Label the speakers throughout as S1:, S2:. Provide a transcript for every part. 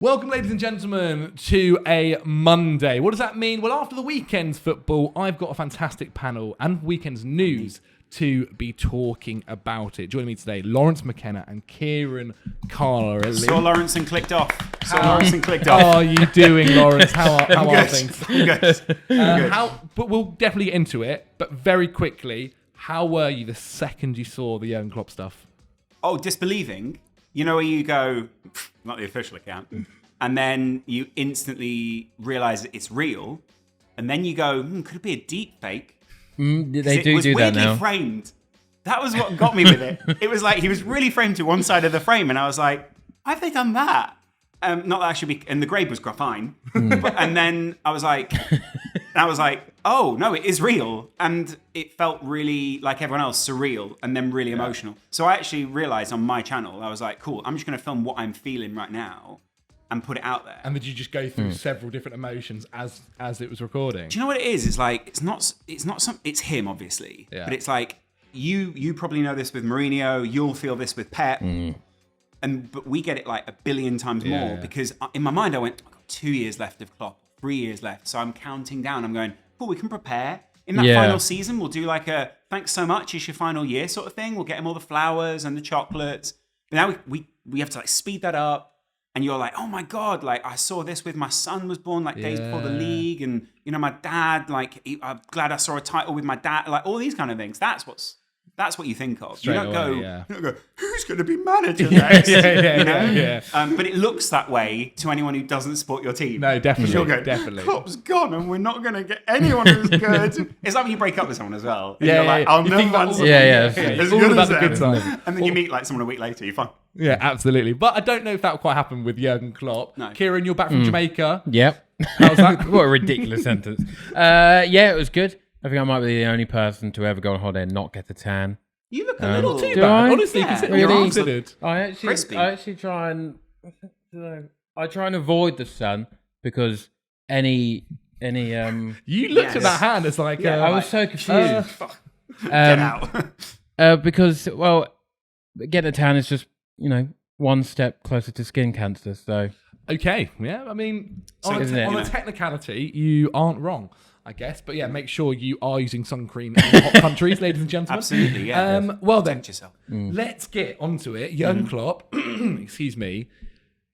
S1: Welcome, ladies and gentlemen, to a Monday. What does that mean? Well, after the weekend's football, I've got a fantastic panel and weekend's news to be talking about it. Joining me today, Laurence McKenna and Kieran Carler.
S2: Saw Lawrence and clicked off.
S1: How are you doing, Laurence? How are things?
S2: Good.
S1: But we'll definitely get into it. But very quickly, how were you the second you saw the Jurgen Klopp stuff?
S2: Oh, disbelieving. You know where you go, not the official account, and then you instantly realise that it's real, and then you go, could it be a deep fake?
S3: They do that now.
S2: Framed. That was what got me with it. It was like he was really framed to one side of the frame, and I was like, why have they done that? Not that I should be, and the grade was fine. And then I was like, oh no, it is real, and it felt really like everyone else, surreal, and then really emotional. So I actually realised on my channel, I was like, cool, I'm just going to film what I'm feeling right now and put it out there.
S1: And did you just go through several different emotions as it was recording?
S2: Do you know what it is? It's like it's not it's him obviously, but it's like you probably know this with Mourinho, you'll feel this with Pep. But we get it like a billion times more because in my mind I went, I've got 2 years left of Klopp, 3 years left. So I'm counting down. I'm going, cool, we can prepare. In that final season, we'll do like a thanks so much, it's your final year sort of thing. We'll get him all the flowers and the chocolates. But now we have to like speed that up. And you're like, oh my God, like I saw this with my son was born like days before the league. And, you know, my dad, like I'm glad I saw a title with my dad. Like all these kind of things. That's what you think of. You don't go, who's going to be manager next? But it looks that way to anyone who doesn't support your team.
S1: No, definitely.
S2: You'll go,
S1: definitely.
S2: Klopp's gone and we're not going to get anyone who's good. It's like when you break up with someone as well. And you're like, I'll never want someone
S1: it's all about the good time.
S2: And then you meet like someone a week later, you're fine.
S1: Yeah, absolutely. But I don't know if that will quite happen with Jurgen Klopp.
S2: No.
S1: Kieran, you're back from Jamaica.
S3: Yep.
S1: How's that?
S3: What a ridiculous sentence. It was good. I think I might be the only person to ever go on holiday and not get a tan.
S2: You look a little
S1: Not too
S3: Do
S1: bad.
S3: I?
S1: Honestly,
S3: Really?
S1: considered.
S3: I
S2: Crispy.
S3: actually try and avoid the sun because any
S1: You looked at that hand as like...
S3: I was so confused.
S2: Get out.
S3: Because getting a tan is just one step closer to skin cancer. So
S1: Okay, yeah, I mean, on
S3: isn't it?
S1: a technicality, you aren't wrong, I guess. But yeah, make sure you are using sun cream in hot countries, ladies and gentlemen.
S2: Absolutely, yeah.
S1: Well then,
S2: Protect yourself.
S1: let's get onto it. Jurgen Klopp, excuse me,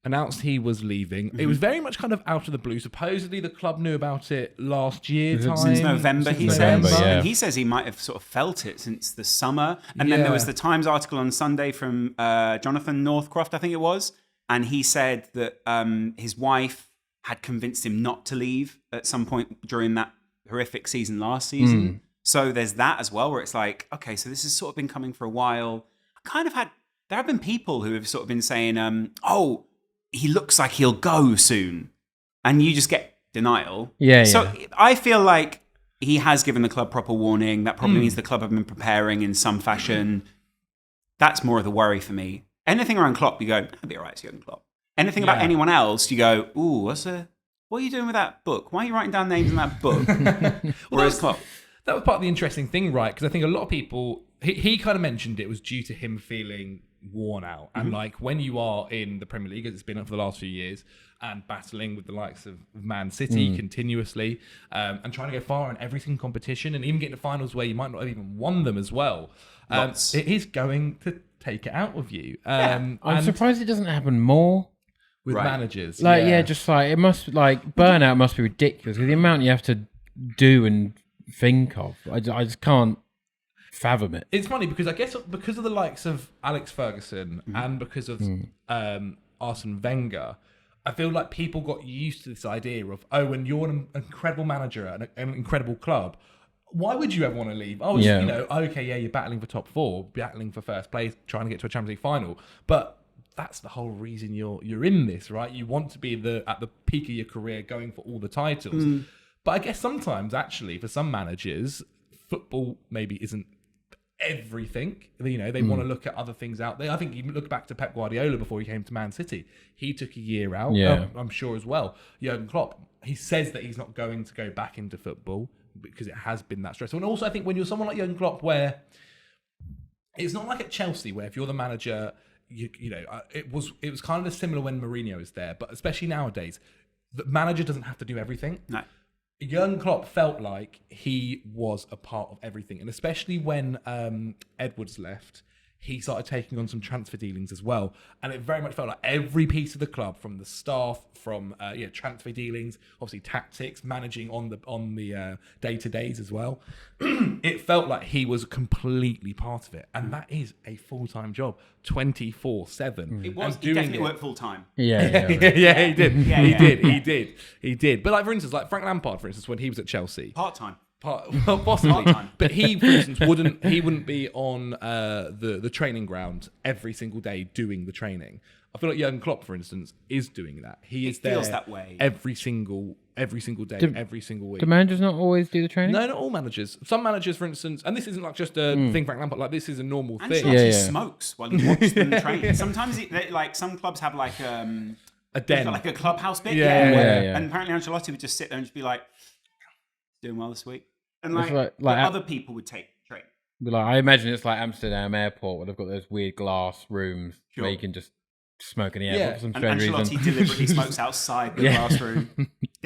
S1: announced he was leaving. It was very much kind of out of the blue. Supposedly the club knew about it last year time.
S2: Since November, he
S3: November,
S2: says.
S3: yeah.
S2: And he says he might have sort of felt it since the summer. And then there was the Times article on Sunday from Jonathan Northcroft, I think it was. And he said that his wife had convinced him not to leave at some point during that horrific season last season. So there's that as well, where it's like, okay, so this has sort of been coming for a while. There have been people who have sort of been saying, he looks like he'll go soon. And you just get denial. So I feel like he has given the club proper warning. That probably means the club have been preparing in some fashion. That's more of the worry for me. Anything around Klopp, you go, that'll be all right, it's Jurgen Klopp. Anything about anyone else, you go, ooh, what are you doing with that book? Why are you writing down names in that book? Whereas Klopp.
S1: That was part of the interesting thing, right? Because I think a lot of people, he kind of mentioned it was due to him feeling worn out. And like when you are in the Premier League, as it's been for the last few years, and battling with the likes of Man City continuously, and trying to go far in every single competition, and even getting to finals where you might not have even won them as well, it is going to take it out of you.
S3: I'm surprised it doesn't happen more
S1: with managers.
S3: Just like it must burnout must be ridiculous with the amount you have to do and think of. I just can't fathom it.
S1: It's funny because I guess because of the likes of Alex Ferguson and because of Arsene Wenger, I feel like people got used to this idea of, when you're an incredible manager at an incredible club, why would you ever want to leave? You're battling for top four, battling for first place, trying to get to a Champions League final. But that's the whole reason you're in this, right? You want to be at the peak of your career, going for all the titles. But I guess sometimes, actually, for some managers, football maybe isn't everything. They want to look at other things out there. I think you look back to Pep Guardiola before he came to Man City. He took a year out, I'm sure as well. Jurgen Klopp, he says that he's not going to go back into football because it has been that stressful. And also I think when you're someone like Jurgen Klopp, where it's not like at Chelsea, where if you're the manager, it was kind of similar when Mourinho was there, but especially nowadays, the manager doesn't have to do everything.
S2: No.
S1: Jurgen Klopp felt like he was a part of everything, and especially when Edwards left, he started taking on some transfer dealings as well, and it very much felt like every piece of the club, from the staff, from transfer dealings, obviously tactics, managing on the day-to-days as well. It felt like he was completely part of it, and that is a full-time job, 24/7.
S2: It was. He definitely worked full time.
S3: Yeah.
S1: He did. He did. But like, for instance, like Frank Lampard, for instance, when he was at Chelsea,
S2: Part time.
S1: Possibly, but he, for instance, wouldn't be on the training ground every single day doing the training. I feel like Jurgen Klopp, for instance, is doing that. He is there
S2: feels that way
S1: every single day, every single week.
S3: Do managers not always do the training?
S1: No, not all managers. Some managers, for instance, and this isn't like just a thing Frank Lampard. Like, this is a normal thing.
S2: Ancelotti smokes while he watches them train. Sometimes, like some clubs have like
S1: a den,
S2: like a clubhouse bit.
S3: Yeah.
S2: And apparently Ancelotti would just sit there and just be like, "Doing well this week," and like other people would take training.
S3: Like, I imagine it's like Amsterdam Airport, where they've got those weird glass rooms where you can just smoke in the airport for some strange
S2: Ancelotti
S3: reason.
S2: deliberately smokes outside the glass room.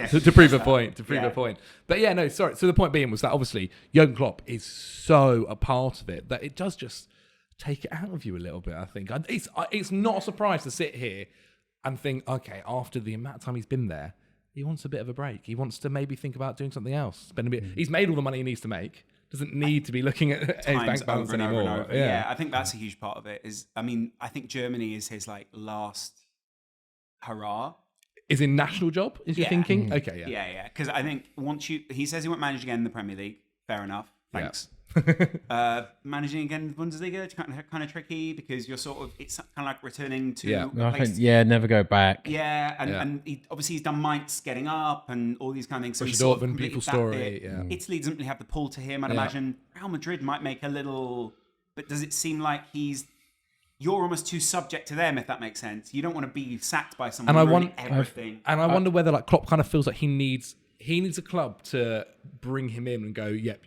S1: to prove a point. But yeah, no, sorry. So the point being was that obviously Jurgen Klopp is so a part of it that it does just take it out of you a little bit, I think. It's not a surprise to sit here and think, okay, after the amount of time he's been there, he wants a bit of a break. He wants to maybe think about doing something else. Spend a bit. He's made all the money he needs to make. Doesn't need to be looking at his bank balance anymore.
S2: Over and over. Yeah, I think that's a huge part of it. I think Germany is his like last hurrah.
S1: Is in national job? Is your thinking? Okay,
S2: yeah. Because I think he says he won't manage again in the Premier League. Fair enough. Thanks. Managing again in the Bundesliga, it's kind of tricky because you're sort of, it's kind of like returning to
S3: I think, never go back.
S2: And he's done Mainz getting up and all these kind of things. So he's
S1: Dortmund, people's story.
S2: Italy doesn't really have the pull to him. I'd imagine Real Madrid might make a little, but does it seem like you're almost too subject to them, if that makes sense? You don't want to be sacked by someone ruining everything.
S1: And I wonder whether like Klopp kind of feels like he needs a club to bring him in and go, yep,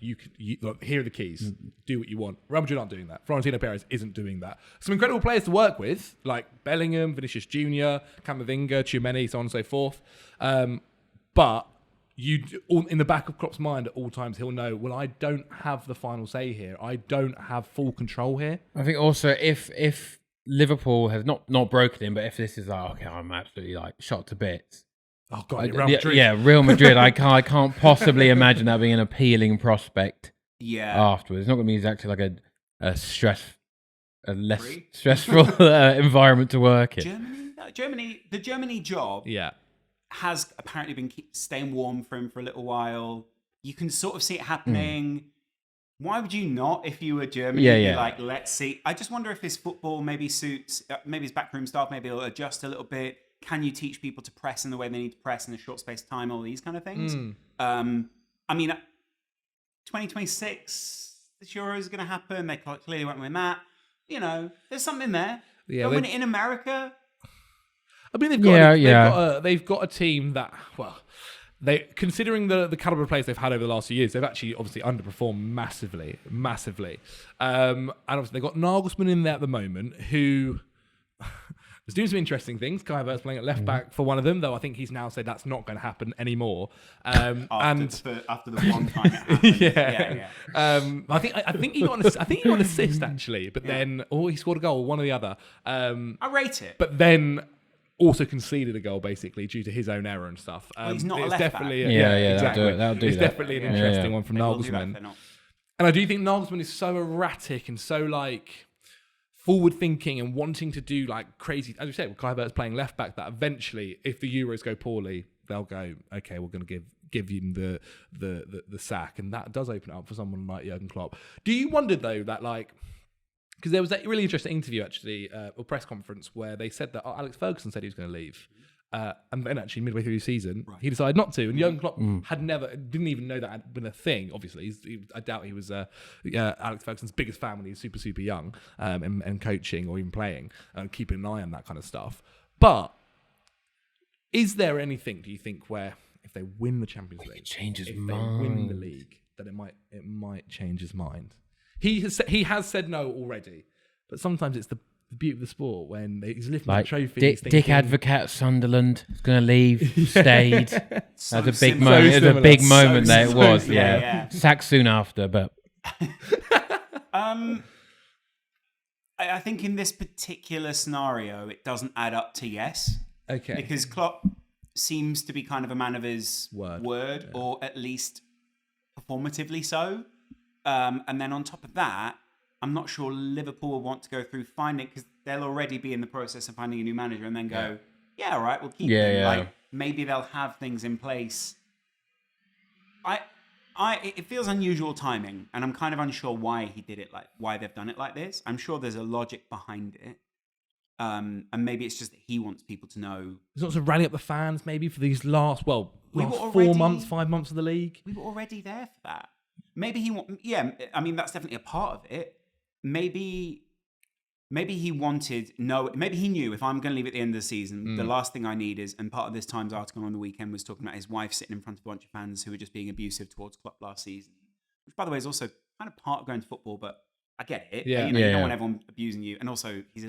S1: look, here are the keys. Do what you want. Real Madrid aren't doing that. Florentino Perez isn't doing that. Some incredible players to work with, like Bellingham, Vinicius Jr., Camavinga, Tchouameni, so on and so forth. But in the back of Klopp's mind at all times, he'll know, well, I don't have the final say here. I don't have full control here.
S3: I think also if Liverpool has not broken him, but if this is like, okay, I'm absolutely like shot to bits.
S1: Oh God, Real Madrid.
S3: Yeah, Real Madrid. I can't possibly imagine that being an appealing prospect.
S2: Yeah.
S3: Afterwards, it's not going to be exactly like a less stressful environment to work in.
S2: The Germany job. Has apparently been staying warm for him for a little while. You can sort of see it happening. Why would you not if you were Germany?
S3: Yeah.
S2: Like, let's see. I just wonder if his football maybe suits, maybe his backroom staff, maybe it'll adjust a little bit. Can you teach people to press in the way they need to press in a short space of time? All these kind of things. I mean, 2026, this Euro is going to happen. They clearly won't win that. You know, there's something there. They'll win it in America.
S1: I mean, they've got a team that, well, considering the caliber of players they've had over the last few years, they've actually obviously underperformed massively. And obviously they've got Nagelsmann in there at the moment, who is doing some interesting things. Kai Havertz playing at left back for one of them, though I think he's now said that's not going to happen anymore.
S2: After the one time it happened.
S1: I think he got an assist actually, but then he scored a goal, one or the other.
S2: I rate it,
S1: but then also conceded a goal basically due to his own error and stuff.
S2: He's not a left
S1: definitely
S2: back.
S1: Exactly.
S3: That'll do
S1: it's
S3: that.
S1: definitely an interesting one from Nagelsmann. And I do think Nagelsmann is so erratic and so like forward thinking and wanting to do like crazy, as you said, with Kai Havertz playing left back, that eventually if the Euros go poorly, they'll go, okay, we're going to give him the sack, and that does open it up for someone like Jurgen Klopp. Do you wonder though that like, because there was that really interesting interview actually, or press conference where they said that Alex Ferguson said he was going to leave. And then actually midway through the season, he decided not to. And Jurgen Klopp didn't even know that had been a thing, obviously. I doubt he was Alex Ferguson's biggest fan when he was super, super young and coaching or even playing and keeping an eye on that kind of stuff. But is there anything, do you think, where if they win the Champions League,
S3: they
S1: win the league, that it might change his mind? He has said no already, but sometimes it's the beauty of the sport when he's lifting
S3: Like
S1: the trophy.
S3: Dick Advocat at Sunderland is going to leave, stayed.
S2: So
S3: That's a big
S2: similar.
S3: moment. It was a big
S2: So
S3: moment there. It
S2: similar.
S3: was, yeah. Sacked soon after, but
S2: I think in this particular scenario, it doesn't add up to yes.
S1: Okay.
S2: Because Klopp seems to be kind of a man of his word
S1: yeah.
S2: or at least performatively so. And then on top of that, I'm not sure Liverpool will want to go through finding, because they'll already be in the process of finding a new manager and then go, yeah all right, we'll keep them.
S3: Yeah.
S2: Like, maybe they'll have things in place. It feels unusual timing, and I'm kind of unsure why why they've done it like this. I'm sure there's a logic behind it. And maybe it's just that he wants people to know.
S1: He's also rallying up the fans maybe for these last 5 months of the league.
S2: We were already there for that. Maybe I mean, that's definitely a part of it. Maybe he maybe he knew if I'm going to leave at the end of the season, the last thing I need is, and part of this Times article on the weekend was talking about his wife sitting in front of a bunch of fans who were just being abusive towards Klopp last season, which by the way is also kind of part of going to football, but I get it.
S1: Yeah.
S2: You don't want everyone abusing you. And also he's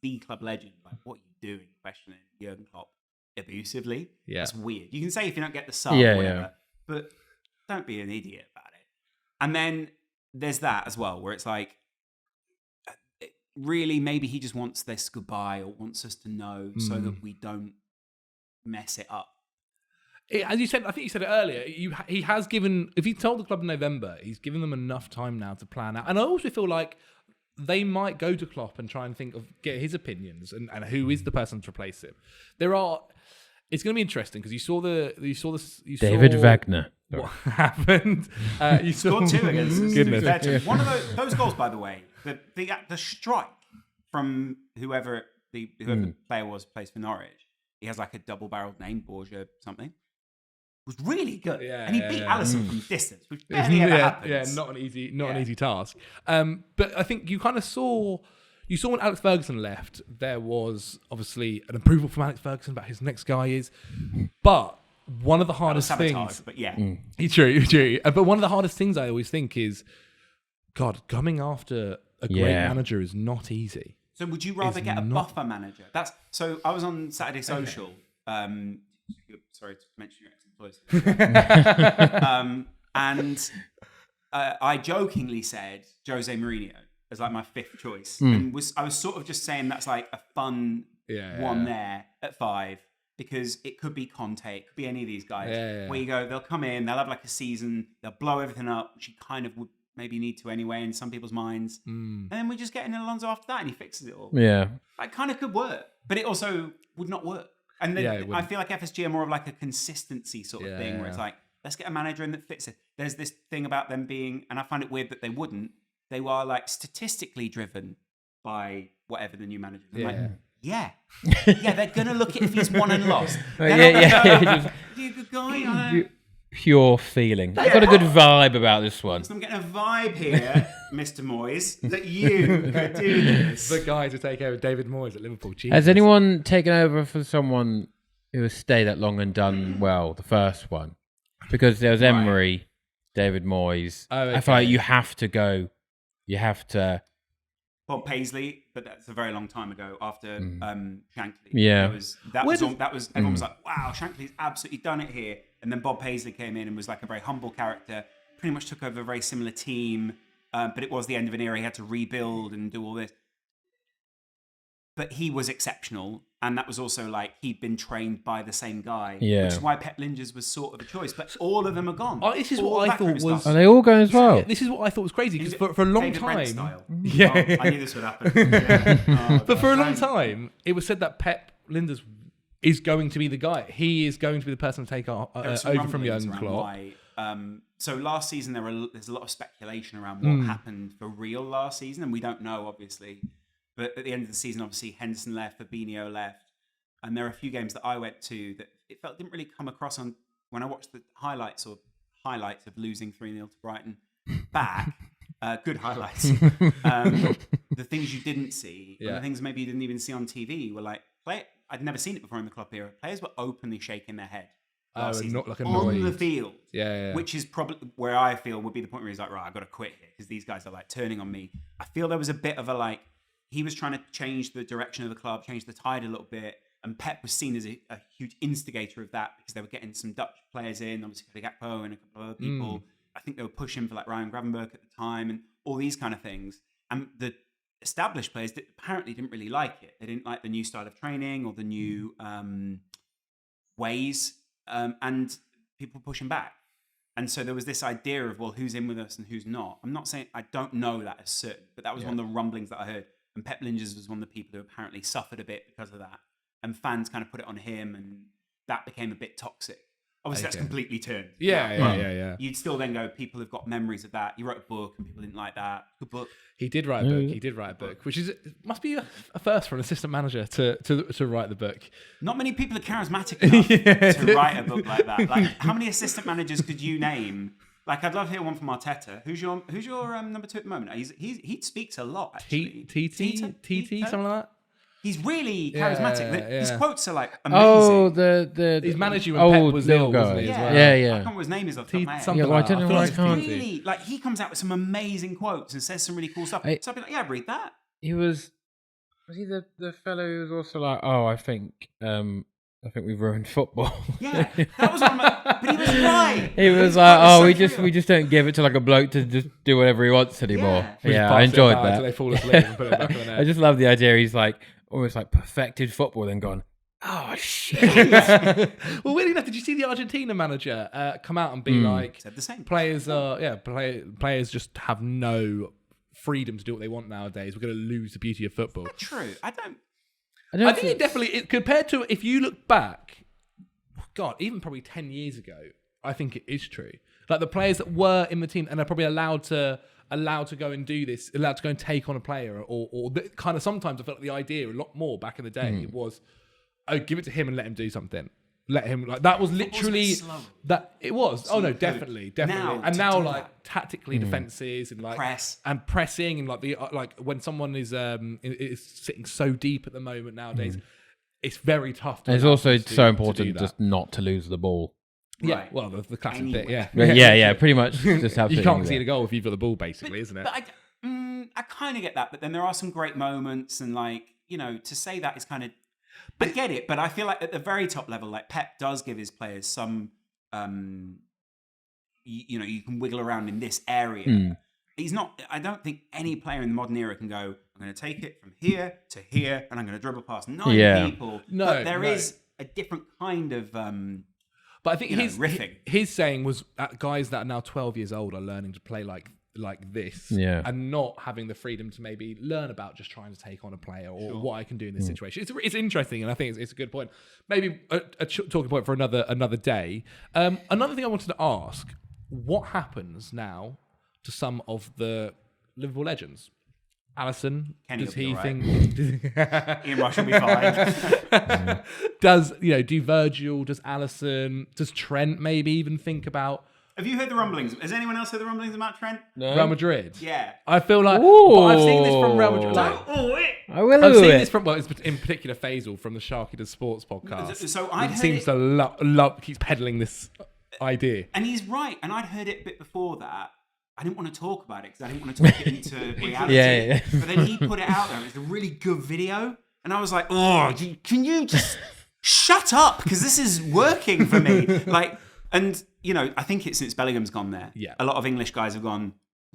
S2: the club legend. Like, what are you doing questioning Jurgen Klopp abusively?
S1: Yeah.
S2: It's weird. You can say if you don't get the sub
S3: Yeah,
S2: or whatever,
S3: yeah.
S2: but don't be an idiot about it. And then there's that as well, where it's like, really, maybe he just wants this goodbye or wants us to know so that we don't mess it up.
S1: As you said, I think you said it earlier, he has given, if he told the club in November, he's given them enough time now to plan out. And I also feel like they might go to Klopp and try and get his opinions and who is the person to replace him. It's going to be interesting because you saw
S3: David Wagner.
S1: What happened? You
S2: Scored 2 against
S1: goodness.
S2: Yeah. One of those goals, by the way, the strike from whoever the player was plays for Norwich. He has like a double-barreled name, Borgia something. Was really good, and he beat Alisson from distance, which barely ever happens.
S1: Yeah, not an easy task. But I think you kind of saw when Alex Ferguson left, there was obviously an approval from Alex Ferguson about who his next guy is, but one of the hardest things,
S2: but yeah,
S1: true. But one of the hardest things I always think is, God, coming after a great manager is not easy.
S2: So would you rather get a buffer manager? So I was on Saturday Social. Sorry to mention your ex-employees. And I jokingly said Jose Mourinho as like my 5th choice. And I was sort of just saying that's like a fun one there at 5. Because it could be Conte, it could be any of these guys. Where you go, they'll come in, they'll have like a season, they'll blow everything up, which you kind of would maybe need to anyway in some people's minds. And then we just get in Alonso after that and he fixes it all.
S3: Yeah.
S2: It kind of could work, but it also would not work. And then I feel like FSG are more of like a consistency sort of thing where it's like, let's get a manager in that fits it. There's this thing about them being, and I find it weird that they wouldn't, they were like statistically driven by whatever the new manager is. Yeah, they're going to look at if he's won and lost. You're a good guy.
S3: Pure feeling. I've got a good vibe about this one.
S2: So I'm getting a vibe here, Mr. Moyes, that you could do this.
S1: The guy to take over David Moyes at Liverpool. Jesus.
S3: Has anyone taken over for someone who has stayed that long and done well, the first one? Because there was Emery, David Moyes.
S1: Oh, okay.
S3: I feel like you have to go. You have to...
S2: Bob Paisley, but that's a very long time ago after Shankly.
S3: Yeah.
S2: Everyone was like, wow, Shankly's absolutely done it here. And then Bob Paisley came in and was like a very humble character, pretty much took over a very similar team, but it was the end of an era. He had to rebuild and do all this. But he was exceptional. And that was also like, he'd been trained by the same guy.
S3: Yeah.
S2: Which is why Pep Linders was sort of a choice. But all of them are gone.
S1: This is what I thought was...
S3: Are they all going as well?
S1: This is what I thought was crazy, because for a long
S2: David Brent
S1: time...
S2: style.
S1: Yeah.
S2: Oh, I knew this would happen.
S1: But for a long time, it was said that Pep Linders is going to be the guy. He is going to be the person to take over from Jurgen Klopp.
S2: So last season, there's a lot of speculation around what happened for real last season, and we don't know, obviously. But at the end of the season, obviously, Henderson left, Fabinho left. And there are a few games that I went to that it didn't really come across on when I watched the highlights of losing 3-0 to Brighton back. Good highlights. The things you didn't see, and the things maybe you didn't even see on TV were like, I'd never seen it before in the Klopp era. Players were openly shaking their head.
S1: Not like
S2: on the field.
S1: Yeah.
S2: Which is probably where I feel would be the point where he's like, right, I've got to quit here because these guys are like turning on me. I feel there was a bit of a like, he was trying to change the direction of the club, change the tide a little bit. And Pep was seen as a huge instigator of that because they were getting some Dutch players in, obviously Gakpo and a couple of other people. I think they were pushing for like Ryan Gravenberch at the time and all these kind of things. And the established players apparently didn't really like it. They didn't like the new style of training or the new ways, and people pushing back. And so there was this idea of, well, who's in with us and who's not. I'm not saying, I don't know that as certain, but that was one of the rumblings that I heard. And Pep Linders was one of the people who apparently suffered a bit because of that. And fans kind of put it on him, and that became a bit toxic. Obviously, that's completely turned.
S1: Yeah.
S2: You'd still then go, people have got memories of that. You wrote a book and people didn't like that. Good book.
S1: He did write a book. Which must be a first for an assistant manager to write the book.
S2: Not many people are charismatic enough to write a book like that. Like, how many assistant managers could you name? Like, I'd love to hear one from Arteta. Who's your number 2 at the moment? He speaks a lot, actually.
S1: TT, something like that.
S2: He's really charismatic. His quotes are like
S3: amazing.
S2: Oh,
S1: he's managed you when Pep was ill, wasn't he?
S3: Yeah.
S1: As well?
S3: Yeah.
S2: I can't remember what his name is off the top of my head.
S3: I don't know why I can't.
S2: Really, like, he comes out with some amazing quotes and says some really cool stuff. So I'd be like, yeah, read that.
S3: He was he the fellow who was also like, oh, I think we've ruined football.
S2: Yeah, that was one of my, but he was right.
S3: He was like, oh, we just don't give it to like a bloke to just do whatever he wants anymore. Yeah, I enjoyed that.
S1: They fall asleep and put it back in the net.
S3: I just love the idea. He's like almost like perfected football, then gone, oh shit.
S1: Well, weirdly enough, did you see the Argentina manager come out and be like,
S2: said the same.
S1: Players players just have no freedom to do what they want nowadays. We're going to lose the beauty of football.
S2: That's true. I
S1: think it definitely, compared to, if you look back, God, even probably 10 years ago, I think it is true. Like, the players that were in the team and are probably allowed to go and do this, allowed to go and take on a player, or kind of, sometimes I felt like the idea a lot more back in the day, it was, oh, give it to him and let him do something. Let him, like, that was literally that. It was. Oh no, definitely. Now like tactically defenses and like pressing and like the like when someone is sitting so deep at the moment nowadays, it's very tough.
S3: It's also so important just not to lose the ball.
S1: Yeah, right. Well, the classic bit. Yeah,
S3: pretty much. Just have
S1: you can't see the goal if you've got the ball, basically, isn't it?
S2: But I kind of get that. But then there are some great moments, and like, you know, to say that is kind of. I get it, but I feel like at the very top level, like, Pep does give his players some, you know, you can wiggle around in this area. He's not. I don't think any player in the modern era can go, I'm going to take it from here to here, and I'm going to dribble past 9 people. No, but there is a different kind of.
S1: But I think
S2: riffing.
S1: His saying was that guys that are now 12 years old are learning to play like this, and not having the freedom to maybe learn about just trying to take on a player or what I can do in this situation. It's interesting, and I think it's a good point. Maybe a talking point for another day. Another thing I wanted to ask: what happens now to some of the Liverpool legends? Alisson,
S2: Kenny
S1: does he
S2: right.
S1: think
S2: Ian Rush will be fine?
S1: Do Virgil, does Alisson, does Trent maybe even think about?
S2: Have you heard the rumblings? Has anyone else heard the rumblings about Trent?
S1: No. Real Madrid?
S2: Yeah.
S1: I feel like... But I've seen this from Real Madrid. I've seen this from... Well, it's in particular Faisal from the Sharky Does Sports podcast.
S2: So I'd heard
S1: seems to love... Keeps peddling this idea.
S2: And he's right. And I'd heard it a bit before that. I didn't want to talk about it because I didn't want to talk it into reality.
S3: Yeah.
S2: But then he put it out there. It's a really good video. And I was like, oh, can you just shut up? Because this is working for me. Like... And, you know, I think it's since Bellingham's gone there.
S1: Yeah.
S2: A lot of English guys have gone,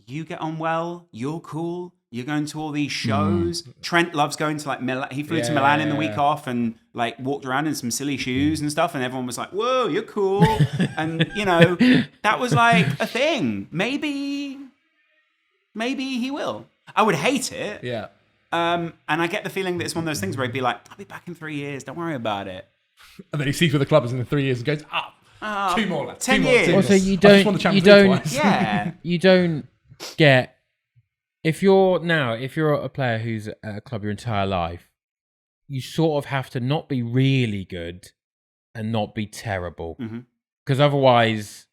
S2: you get on well, you're cool, you're going to all these shows. Trent loves going to, like, Milan. He flew to Milan in the week off and, like, walked around in some silly shoes and stuff. And everyone was like, whoa, you're cool. And, you know, that was, like, a thing. Maybe he will. I would hate it.
S1: Yeah.
S2: And I get the feeling that it's one of those things where he'd be like, I'll be back in 3 years. Don't worry about it.
S1: And then he sees where the club is in 3 years and goes, 2 more, lads.
S2: 10 years.
S3: Also, you don't get, if you're a player who's at a club your entire life, you sort of have to not be really good and not be terrible. Because otherwise,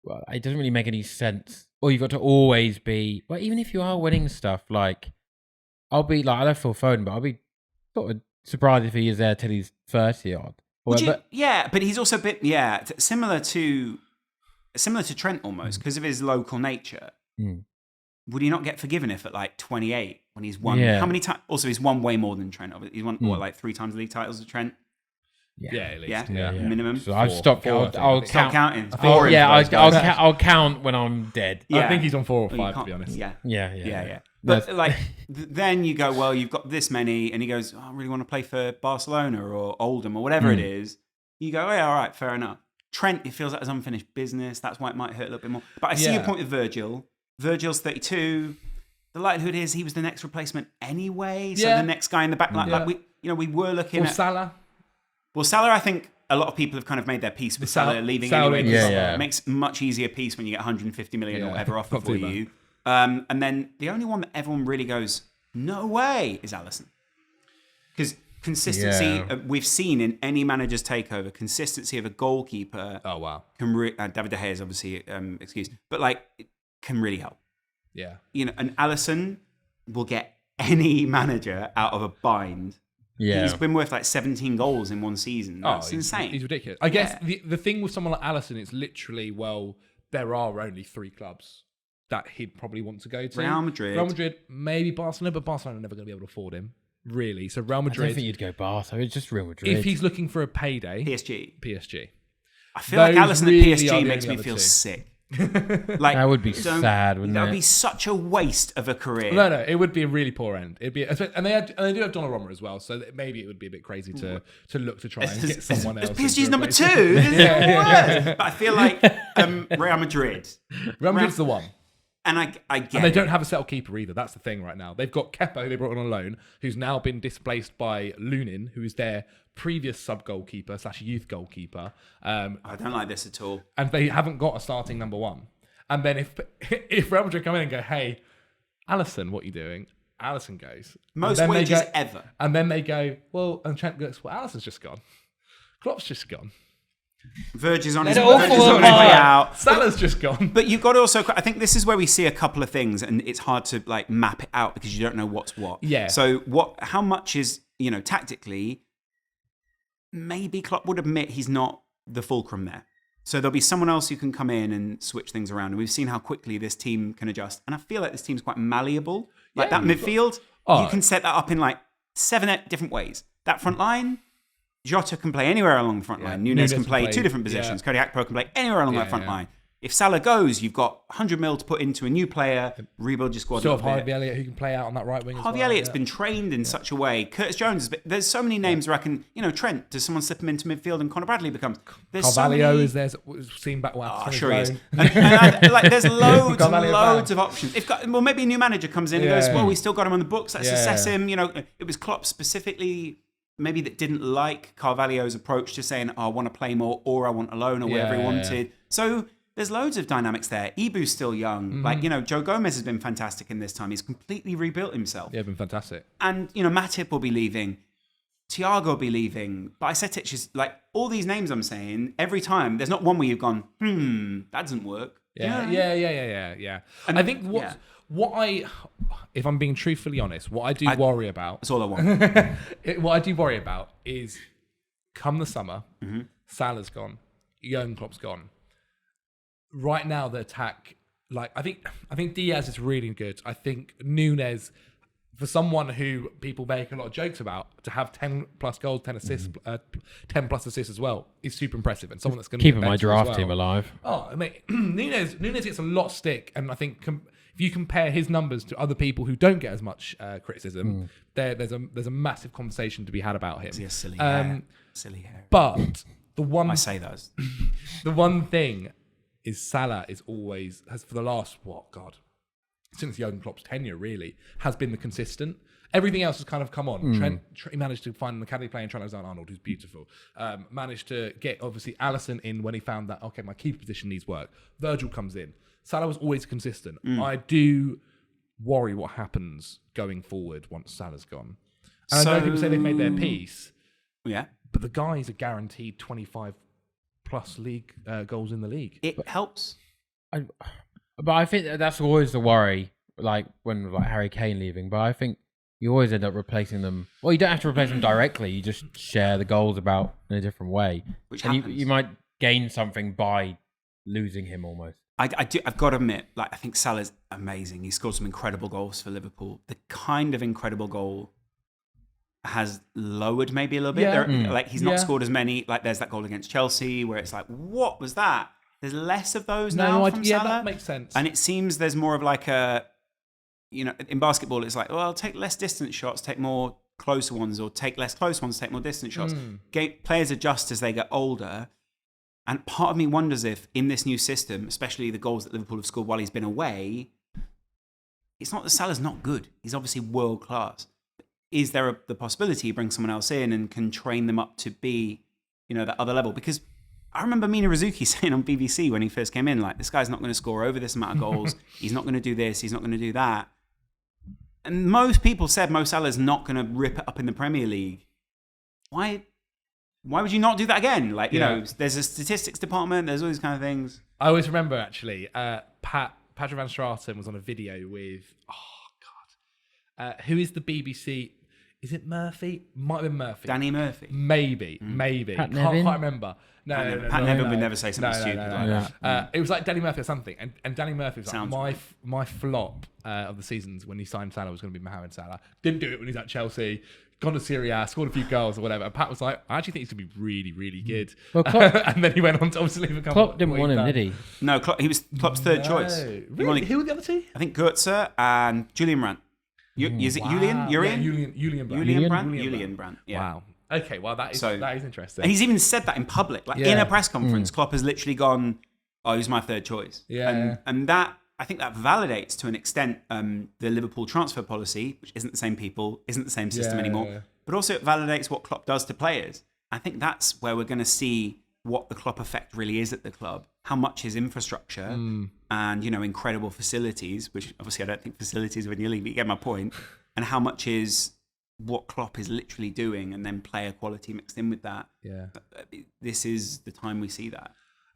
S3: well, it doesn't really make any sense. Or you've got to always be, well, even if you are winning stuff, like, I'll be like, I love Phil Foden, but I'll be sort of surprised if he is there till he's 30 odd.
S2: But he's also a bit similar to Trent almost because of his local nature. Would he not get forgiven if at like 28 when he's won how many times? Also, he's won way more than Trent. He's won like 3 times the league titles of Trent.
S1: Yeah, at least.
S2: Yeah. Minimum.
S3: So I've stopped. I'll count.
S2: Stop counting.
S3: I'll count when I'm dead.
S1: I think he's on 4 or 5, to be honest.
S2: Yeah. But like, then you go, well, you've got this many, and he goes, I really want to play for Barcelona or Oldham or whatever it is. You go, yeah, all right, fair enough. Trent, it feels like his unfinished business. That's why it might hurt a little bit more. But I see your point with Virgil. Virgil's 32. The likelihood is he was the next replacement anyway. So the next guy in the back line, like we were looking at
S1: Salah.
S2: Well, Salah, I think a lot of people have kind of made their peace with Salah leaving anyway. It makes much easier peace when you get 150 million or whatever offer for you. And then the only one that everyone really goes, no way, is Alisson. Because consistency, we've seen in any manager's takeover, consistency of a goalkeeper.
S1: Oh, wow.
S2: David De Gea is obviously excused, but like, it can really help.
S1: Yeah.
S2: You know, and Alisson will get any manager out of a bind.
S3: Yeah.
S2: He's been worth like 17 goals in one season. That's insane.
S1: He's ridiculous. I guess the thing with someone like Alisson, it's literally, well, there are only 3 clubs that he'd probably want to go to.
S2: Real Madrid,
S1: maybe Barcelona, but Barcelona are never going to be able to afford him, really. So Real Madrid.
S3: I don't think you'd go Barca. It's just Real Madrid.
S1: If he's looking for a payday,
S2: PSG. I feel like Alisson at PSG makes me feel sick. Like
S3: that would be sad, wouldn't it?
S2: That would be such a waste of a career.
S1: No, it would be a really poor end. It'd be, and they do have Donnarumma as well, so maybe it would be a bit crazy to look to try and get someone else.
S2: PSG's number 2. But I feel like Real Madrid.
S1: Real Madrid's the one.
S2: And I get
S1: and they don't have a settled keeper either. That's the thing right now. They've got Kepa, who they brought on loan, who's now been displaced by Lunin, who is their previous sub-goalkeeper / youth goalkeeper.
S2: I don't like this at all.
S1: And they haven't got a starting number 1. And then if Real Madrid come in and go, hey, Alisson, what are you doing? Alisson goes.
S2: Most wages ever.
S1: And then they go, well, and Trent goes, well, Alisson's just gone. Klopp's just gone.
S2: Verge is on his way out.
S1: Salah's just gone.
S2: But you've got to also, I think this is where we see a couple of things, and it's hard to like map it out because you don't know what's what.
S1: Yeah.
S2: So how much is, tactically, maybe Klopp would admit he's not the fulcrum there. So there'll be someone else who can come in and switch things around. And we've seen how quickly this team can adjust. And I feel like this team's quite malleable. Like that midfield, you can set that up in like 7 different ways. That front line, Jota can play anywhere along the front line. Nunez can play 2 different positions. Cody Gakpo can play anywhere along that front line. If Salah goes, you've got 100 mil to put into a new player, rebuild your squad.
S1: Still have Harvey Elliott who can play out on that right wing.
S2: Harvey Elliott's been trained in such a way. Curtis Jones, there's so many names where I can, Trent, does someone slip him into midfield and Conor Bradley becomes.
S1: Carvalho is there, seen back well.
S2: Sure he is. and there's loads and loads of options. Maybe a new manager comes in and goes, well, we still got him on the books, let's assess him. It was Klopp specifically maybe that didn't like Carvalho's approach to saying, I want to play more or I want a loan or whatever he wanted. So there's loads of dynamics there. Ibu's still young. Like, Joe Gomez has been fantastic in this time. He's completely rebuilt himself.
S1: Yeah, been fantastic.
S2: And, Matip will be leaving. Thiago will be leaving. Bajcetic is like, all these names I'm saying, every time, there's not one where you've gone, that doesn't work.
S1: Yeah. And I think if I'm being truthfully honest, what I do worry about.
S2: That's all I want.
S1: What I do worry about is come the summer, Salah's gone, Jurgen Klopp's gone. Right now, the attack, like I think Diaz is really good. I think Nunez, for someone who people make a lot of jokes about, to have 10 plus goals, 10 assists, 10 plus assists as well, is super impressive. And someone that's going to
S3: keeping my draft team alive.
S1: Oh, I mean, Nunez gets a lot of stick, and I think if you compare his numbers to other people who don't get as much criticism, there's a massive conversation to be had about him.
S2: He has silly hair. Silly hair.
S1: But I
S2: say those.
S1: The one thing is Salah has for the last since Jurgen Klopp's tenure really has been the consistent. Everything else has kind of come on. Trent he managed to find an academy player in Trent Alexander-Arnold who's beautiful. Managed to get obviously Alisson in when he found that my keeper position needs work. Virgil comes in. Salah was always consistent. I do worry what happens going forward once Salah's gone. And I know people say they've made their peace.
S2: Yeah.
S1: But the guys are guaranteed 25 plus league goals in the league.
S2: It helps.
S3: But I think that's always the worry, like when Harry Kane leaving. But I think you always end up replacing them. Well, you don't have to replace them directly. You just share the goals about in a different way.
S2: Which happens.
S3: You might gain something by losing him almost.
S2: I've got to admit, like, I think Salah's amazing. He scored some incredible goals for Liverpool. The kind of incredible goal has lowered maybe a little bit. Like, he's not scored as many. Like, there's that goal against Chelsea where it's like, what was that? There's less of those now from Salah.
S1: That makes sense.
S2: And it seems there's more of like a, in basketball, it's like, well, take less distance shots, take more closer ones, or take less close ones, take more distance shots. Players adjust as they get older. And part of me wonders if in this new system, especially the goals that Liverpool have scored while he's been away, it's not that Salah's not good. He's obviously world class. Is there the possibility he brings someone else in and can train them up to be, that other level? Because I remember Mina Rizuki saying on BBC when he first came in, like, this guy's not going to score over this amount of goals. He's not going to do this. He's not going to do that. And most people said Mo Salah's not going to rip it up in the Premier League. Why would you not do that again? Like, there's a statistics department. There's all these kind of things.
S1: I always remember, actually, Patrick Van Straten was on a video with, who is the BBC? Is it Murphy? Might have been Murphy.
S2: Danny Murphy.
S1: Maybe.
S3: Pat
S1: Can't
S3: Nevin?
S1: quite remember. No.
S2: Pat Nevin would never say something stupid like that.
S1: It was like Danny Murphy or something. And Danny Murphy was
S2: Sounds
S1: like, my flop of the seasons when he signed Salah was going to be Mohamed Salah. Didn't do it when he's at Chelsea. Gone to Serie A, scored a few goals or whatever. And Pat was like, I actually think he's going to be really, really good.
S3: Well, Klopp,
S1: and then he went on to obviously become...
S3: Klopp didn't want him, did he?
S2: No, he was Klopp's third choice.
S1: Really? Who were the other two?
S2: I think Götze and Julian Brandt. Is it Julian?
S1: Julian Brandt.
S2: Julian Brandt. Yeah.
S1: Wow. Okay, well, that is interesting.
S2: And he's even said that in public. Like, in a press conference, Klopp has literally gone, oh, he's my third choice.
S1: Yeah.
S2: And that, I think that validates to an extent the Liverpool transfer policy, which isn't the same people, isn't the same system anymore. But also it validates what Klopp does to players. I think that's where we're going to see what the Klopp effect really is at the club. How much his infrastructure and, incredible facilities, which obviously I don't think facilities when you leave, but you get my point, and how much is what Klopp is literally doing and then player quality mixed in with that.
S1: Yeah.
S2: This is the time we see that.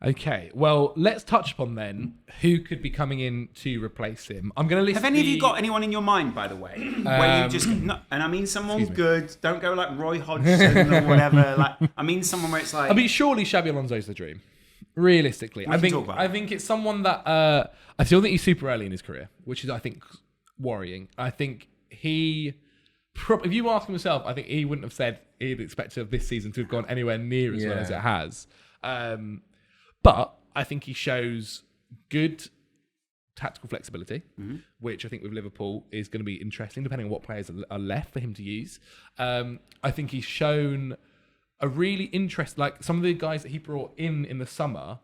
S1: Okay, well, let's touch upon then who could be coming in to replace him. I'm going to list.
S2: Have any of you got anyone in your mind, by the way, where you just and I mean someone good. Don't go like Roy Hodgson or whatever. Like, I mean someone where it's like.
S1: I mean, surely Xabi Alonso's the dream. Realistically, I think it's someone that I still think he's super early in his career, which is I think worrying. I think if you ask himself, I think he wouldn't have said he'd expect this season to have gone anywhere near as well as it has. But I think he shows good tactical flexibility, which I think with Liverpool is going to be interesting, depending on what players are left for him to use. I think he's shown a really interest, like some of the guys that he brought in the summer.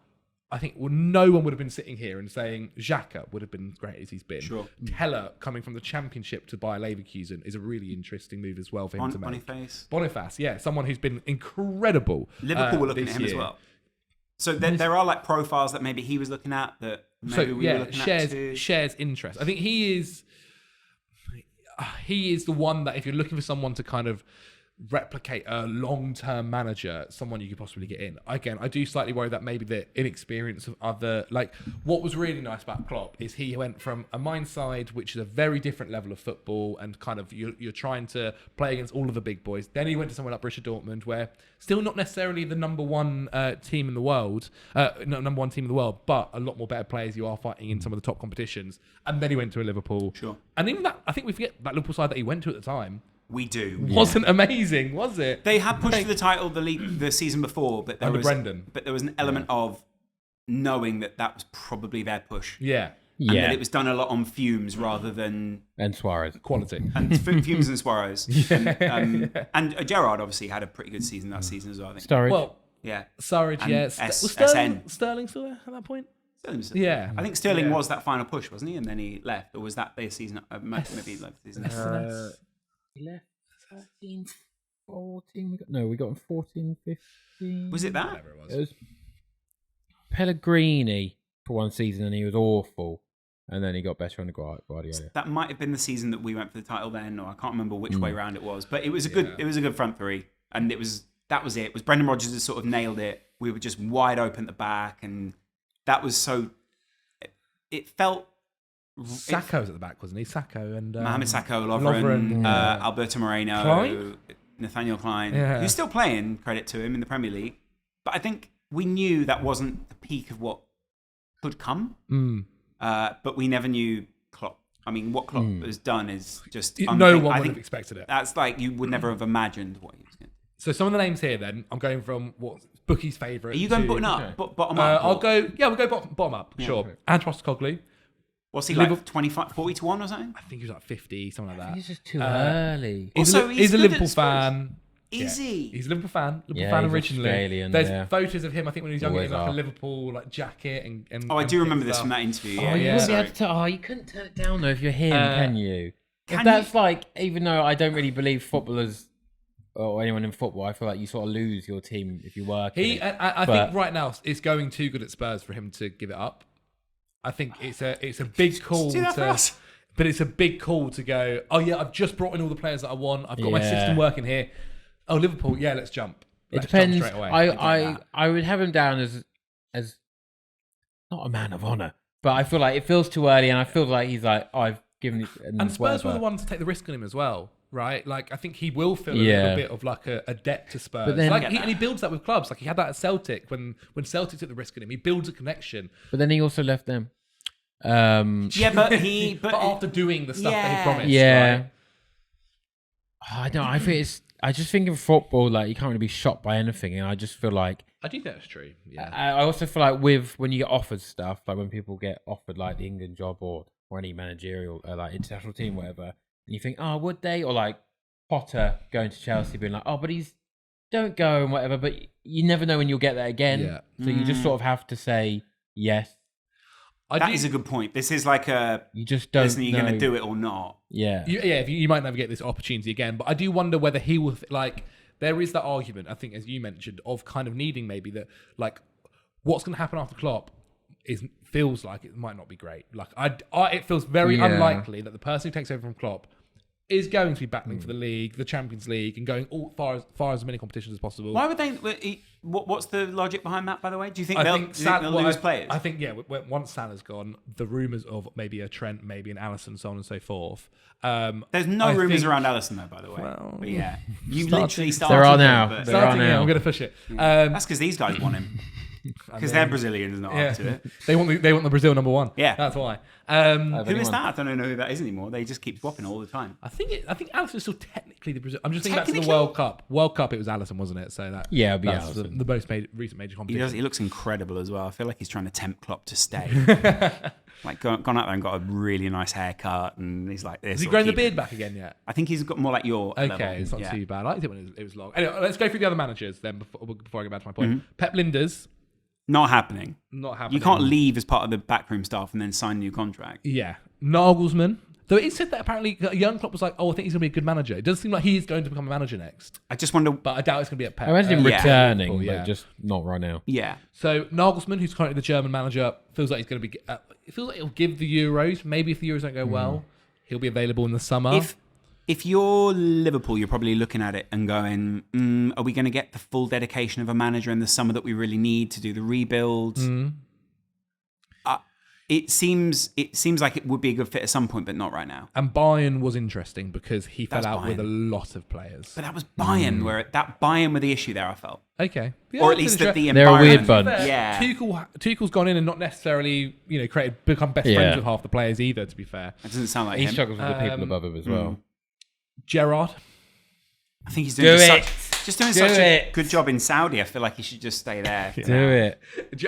S1: I think no one would have been sitting here and saying Xhaka would have been great as he's been.
S2: Sure.
S1: Teller coming from the Championship to Bayer Leverkusen is a really interesting move as well for him to make. Boniface, yeah, someone who's been incredible.
S2: Liverpool were looking at him as well. So there are like profiles that maybe he was looking at that maybe we were looking at too.
S1: Shares interest. I think he is the one that if you're looking for someone to kind of replicate a long-term manager, someone you could possibly get in. Again, I do slightly worry that maybe the inexperience of other, like what was really nice about Klopp is he went from a mind side, which is a very different level of football and kind of you're trying to play against all of the big boys. Then he went to somewhere like Borussia Dortmund where still not necessarily the number one team in the world, but a lot more better players you are fighting in some of the top competitions. And then he went to a Liverpool.
S2: Sure.
S1: And even that, I think we forget that Liverpool side that he went to at the time.
S2: We do.
S1: Wasn't amazing, was it?
S2: They had pushed for the title the season before, but there was an element of knowing that was probably their push.
S1: Yeah.
S2: And that it was done a lot on fumes rather than...
S3: And Suarez.
S1: Quality.
S2: And fumes and Suarez. And Gerrard obviously had a pretty good season that season as well, I think.
S3: Sturridge.
S1: Well,
S2: yeah.
S1: Sturridge, yeah. Was Sterling still there at that point? Yeah.
S2: I think Sterling was that final push, wasn't he? And then he left. Or was that their season? Maybe he left the season.
S3: He left 13, 14. We got him 14, 15.
S2: Was it that?
S1: Whatever
S3: It was Pellegrini for one season, and he was awful. And then he got better under Guardiola.
S2: That might have been the season that we went for the title then, or I can't remember which way round it was. But it was a good front three, and that was it. It was Brendan Rodgers that sort of nailed it. We were just wide open at the back, and that was so. It felt.
S1: Sacco was at the back, wasn't he? Sacco and
S2: Mohamed Sacco, Lovren, Alberto Moreno,
S1: Klein?
S2: Nathaniel Klein, who's still playing. Credit to him in the Premier League, but I think we knew that wasn't the peak of what could come, but we never knew Klopp. I mean, what Klopp has done is just
S1: no one would have expected it.
S2: That's like you would never have imagined what he was going to do.
S1: So some of the names here, then I'm going from what Bookie's favourite.
S2: Are you going bottom up? Bottom up?
S1: I'll go. Yeah, we'll go bottom up.
S2: Yeah.
S1: Sure. Ange Postecoglou.
S2: What's he like? 25, 40 to 1 or something?
S1: I think he was like 50, something like that.
S3: He's just too early.
S1: He's a Liverpool fan.
S2: Is he?
S1: He's a Liverpool fan.
S3: Yeah,
S1: fan
S3: he's
S1: originally.
S3: Australian,
S1: There's photos of him. I think when he was younger,
S3: Always
S1: in like a
S3: are.
S1: Liverpool like jacket and.
S2: I
S1: and
S2: do remember this
S1: stuff.
S2: from that interview.
S3: Oh, you
S2: Yeah,
S3: wouldn't be able
S2: sorry.
S3: to. Oh, you couldn't turn it down though if you're him, can you?
S2: Can
S3: If that's like, even though I don't really believe footballers or anyone in football, I feel like you sort of lose your team if you work.
S1: I think right now it's going too good at Spurs for him to give it up. I think it's a big call
S2: do that for us.
S1: but it's a big call to go. Oh yeah, I've just brought in all the players that I want. I've got my system working here. Oh Liverpool, yeah, let's jump.
S3: It
S1: Let's
S3: depends.
S1: Jump straight away.
S3: I would have him down as not a man of honor, but I feel like it feels too early, and I feel like he's like, oh, I've given it.
S1: And Spurs were the ones to take the risk on him as well, right? Like I think he will feel a little bit of like a debt to Spurs.
S3: But then-
S1: like and he builds that with clubs. Like he had that at Celtic when Celtic took the risk on him. He builds a connection.
S3: But then he also left them.
S2: Yeah,
S1: But after doing the stuff that he promised,
S3: Yeah.
S1: right?
S3: I don't. I think it's. I just think in football, like you can't really be shocked by anything, and I just feel like.
S1: I do think that's true. Yeah.
S3: I also feel like when you get offered stuff, like when people get offered like the England job or any managerial, like international team, whatever, and you think, oh, would they? Or like Potter going to Chelsea, being like, oh, but don't go and whatever. But you never know when you'll get that again.
S1: Yeah.
S3: So you just sort of have to say yes.
S2: That is a good point. This is like
S3: You just don't.
S2: isn't he
S3: know.
S2: going to do it or not?
S3: Yeah.
S1: You might never get this opportunity again, but I do wonder whether he will like. There is that argument, I think, as you mentioned, of kind of needing maybe that, like, what's going to happen after Klopp feels like it might not be great. Like, it feels very unlikely that the person who takes over from Klopp is going to be battling for the league, the Champions League, and going far as many competitions as possible.
S2: Why would they? What's the logic behind that, by the way? Do you think they'll
S1: Well,
S2: lose players?
S1: I think, once Salah's gone, the rumours of maybe a Trent, maybe an Alisson, so on and so forth.
S2: There's no rumours around Alisson, though, by the way.
S1: Well,
S2: but yeah, you literally started.
S3: There are now.
S2: But
S3: There are now.
S1: I'm going to push it.
S2: that's because these guys want him. Because they're Brazilians, not up to it.
S1: They want the Brazil number one.
S2: Yeah.
S1: That's why.
S2: Who is that? I don't know who that is anymore. They just keep swapping all the time.
S1: I think Alisson's still technically the Brazil. I'm just thinking back to the
S2: Technically?
S1: World Cup. World Cup, it was Alisson, wasn't it? So that
S3: Yeah, it'd be
S1: that's
S3: Alisson.
S1: the most recent major
S2: He
S1: competition.
S2: He looks incredible as well. I feel like he's trying to tempt Klopp to stay. Like gone out there and got a really nice haircut, and he's like this.
S1: Has he
S2: or
S1: grown the
S2: keep it.
S1: beard back again yet?
S2: I think he's got more like your level.
S1: Okay, it's not
S2: Yeah.
S1: too bad. I liked it when it was long. Anyway, let's go through the other managers then before I get back to my point. Pep Linders,
S2: Not happening.
S1: not happening.
S2: You can't leave as part of the backroom staff and then sign a new contract.
S1: Yeah. Nagelsmann. Though it said that apparently young Klopp was like, oh, I think he's going to be a good manager. It does seem like he's going to become a manager next.
S2: I just wonder.
S1: But I doubt it's going to be at Pep.
S3: I imagine him
S2: Yeah.
S3: returning,
S1: Liverpool, yeah.
S3: but just not right now.
S2: Yeah.
S1: So Nagelsmann, who's currently the German manager, feels like he's going to be. It feels like he'll give the Euros. Maybe if the Euros don't go well, he'll be available in the summer.
S2: If you're Liverpool, you're probably looking at it and going, are we going to get the full dedication of a manager in the summer that we really need to do the rebuild? It seems like it would be a good fit at some point, but not right now.
S1: And Bayern was interesting because he fell
S2: That's
S1: out with a
S2: Bayern.
S1: lot of players.
S2: But that was Bayern, where that Bayern were the issue there, I felt.
S1: Okay. Yeah,
S2: Or at
S1: that's
S2: least that
S1: interesting.
S2: the
S3: They're a weird
S2: environment.
S3: bunch.
S2: Yeah.
S1: Tuchel's gone in and not necessarily, become best friends with half the players either, to be fair.
S2: That doesn't sound like
S3: He
S2: him.
S3: struggles with the people above him as well.
S1: Gerrard.
S2: I think he's
S3: Do
S2: doing
S3: it.
S2: just doing
S3: Do
S2: such a
S3: it.
S2: good job in Saudi. I feel like he should just stay there.
S3: Do it.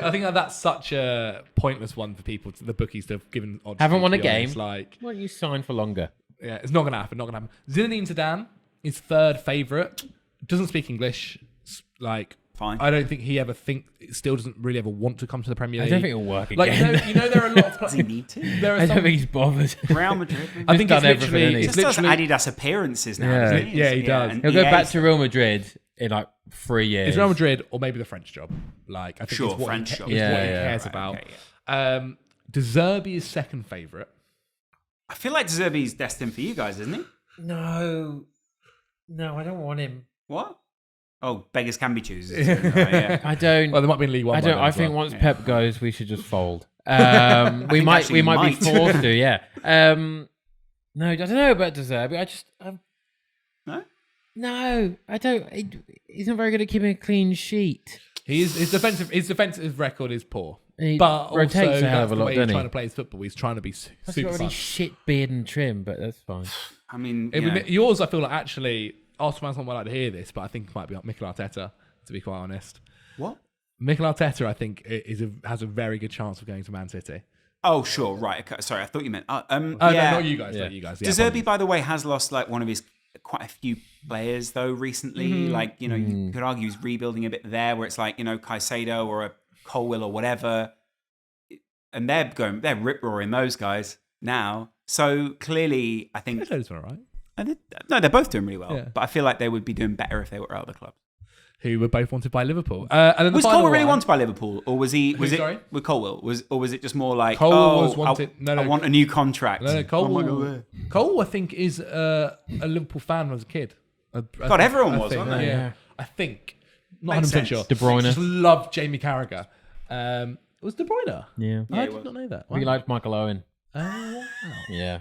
S1: I think that's such a pointless one for people, the bookies, to have given odds.
S3: Haven't
S1: to,
S3: won
S1: to
S3: a
S1: be honest.
S3: game.
S1: Like,
S3: Why don't you sign for longer?
S1: yeah, it's not going to happen. Not going to happen. Zinedine Zidane is third favourite. Doesn't speak English. Like,
S2: Fine.
S1: I don't think he still doesn't really ever want to come to the Premier
S3: I
S1: League.
S3: don't think it'll work
S1: Like,
S3: again.
S1: you know, there are a lot of
S2: Does he need to?
S1: there are
S3: I
S1: some,
S3: don't think he's bothered.
S2: Real Madrid.
S1: I think
S3: done
S1: it's
S3: everything,
S1: literally,
S3: hasn't he?
S1: it's
S2: Just does
S1: literally
S2: Adidas appearances now.
S3: Yeah.
S2: Doesn't he?
S1: Yeah, he does.
S2: and
S3: He'll go
S2: EA
S3: back to Real Madrid in like 3 years.
S1: it's Real Madrid or maybe the French job. Like, I think
S2: Sure,
S1: it's what
S2: French
S1: he,
S2: job.
S1: it's
S3: Yeah,
S1: what he
S3: yeah.
S1: cares
S2: Right,
S1: about.
S2: okay,
S1: De Zerbi is second favourite.
S2: I feel like De Zerbi's destined for you guys, isn't he?
S3: No, I don't want him.
S2: What? Oh, beggars can be choosers. Right, yeah.
S3: I don't.
S1: Well, they might be in League One.
S3: I
S1: by
S3: don't.
S1: then
S3: I
S1: as
S3: think
S1: well.
S3: once Pep goes, we should just fold. We
S2: think
S3: might.
S2: actually
S3: We might be
S2: might.
S3: forced to. Yeah. No, I don't know about De Zerbi.
S2: No?
S3: No, I don't. He's not very good at keeping a clean sheet.
S1: His defensive record is poor.
S3: He
S1: but also
S3: rotates a hell
S1: that's
S3: of a
S1: the
S3: lot,
S1: way he's
S3: doesn't
S1: trying
S3: he?
S1: to play his football. He's trying to be
S3: He's
S1: super
S3: got
S1: fun.
S3: really shit beard and trim, but that's fine.
S2: I mean,
S1: Yours, I feel like actually, Arsenal fans might like to hear this, but I think it might be Mikel Arteta, to be quite honest.
S2: what?
S1: Mikel Arteta, I think, has a very good chance of going to Man City.
S2: Oh, sure, right. Okay. Sorry, I thought you meant.
S1: Oh,
S2: yeah.
S1: no, not you guys.
S3: Yeah.
S1: Not you guys. Yeah,
S2: De Zerbi,
S1: apologies.
S2: by the way, has lost like one of his quite a few players though recently. Like you could argue he's rebuilding a bit there, where it's like Caicedo or a Colwill or whatever, and they're rip roaring those guys now. So clearly, I think
S1: Caicedo's all right.
S2: no, they're both doing really well.
S1: Yeah.
S2: But I feel like they would be doing better if they were at other clubs.
S1: Who were both wanted by Liverpool. And then the
S2: Was
S1: final
S2: Colwill really
S1: one-
S2: wanted by Liverpool, or was he? Was it
S1: sorry?
S2: with Colwill? Or was it just more like
S1: Colwill was wanted-
S2: I want a new contract.
S1: No, Cole,
S2: Oh my God.
S1: Cole, I think, is a Liverpool fan as a kid.
S2: God, everyone was,
S1: think,
S2: wasn't they?
S1: Yeah, I think. Not
S2: Makes
S1: 100%
S2: sense.
S1: sure.
S3: De Bruyne.
S1: Just loved Jamie Carragher. It was De Bruyne.
S3: Yeah.
S2: Yeah,
S1: I
S2: it
S1: did
S2: was.
S1: not know that.
S3: He
S1: Wow.
S3: likes Michael Owen.
S1: Oh, wow.
S3: Yeah.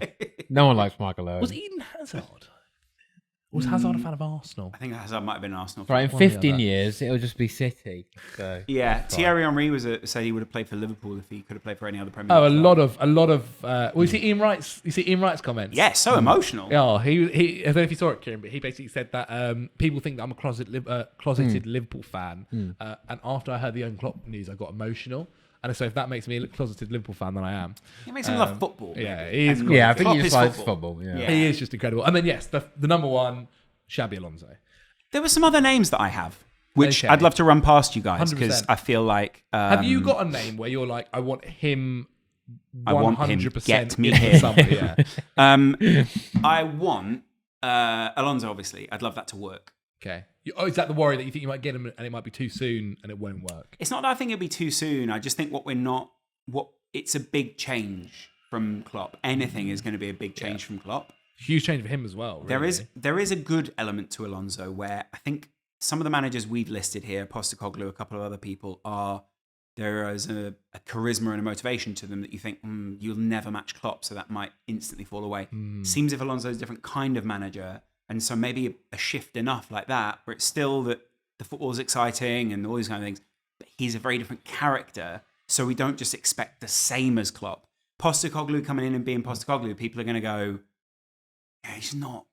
S3: No one likes Michael Owen.
S1: Was Eden Hazard? Was Hazard a fan of Arsenal?
S2: I think Hazard might have been Arsenal.
S3: Right, in
S1: One or the
S3: 15
S1: other.
S3: years, it'll just be City. So
S2: Yeah, Thierry Henry said he would have played for Liverpool if he could have played for any other Premier
S1: Oh,
S2: League club.
S1: a lot of. Well, you see Ian Wright's comments.
S2: Yeah, so emotional.
S1: Yeah, he. I don't know if you saw it, Kieran, but he basically said that people think that I'm a closeted Liverpool fan, and after I heard the Jurgen Klopp news, I got emotional. And so if that makes me a closeted Liverpool fan, then I am.
S2: It makes him love football.
S1: Yeah, he is.
S2: And
S3: yeah, I think
S2: Klopp
S3: he
S2: is
S3: just likes football. Yeah.
S2: Yeah.
S1: He is just incredible. And then yes, the number one, Xabi Alonso.
S2: There were some other names that I have, which
S1: Okay.
S2: I'd love to run past you guys
S1: 100%.
S2: because I feel like
S1: Have you got a name where you're like, I want him? 100%
S2: I want him. Get me
S1: in the
S2: here.
S1: summer, yeah.
S2: I want Alonso. Obviously, I'd love that to work.
S1: Okay. Oh, is that the worry that you think you might get him and it might be too soon and it won't work?
S2: It's not that I think it'd be too soon. I just think it's a big change from Klopp. Anything is going to be a big change from Klopp.
S1: Huge change for him as well. Really.
S2: There is a good element to Alonso where I think some of the managers we've listed here, Postecoglou, a couple of other people, there is a charisma and a motivation to them that you think you'll never match Klopp, so that might instantly fall away. Seems if Alonso's a different kind of manager, and so maybe a shift enough like that, where it's still that the football's exciting and all these kind of things, but he's a very different character, so we don't just expect the same as Klopp. Postecoglou coming in and being Postecoglou, people are going to go, yeah, he's not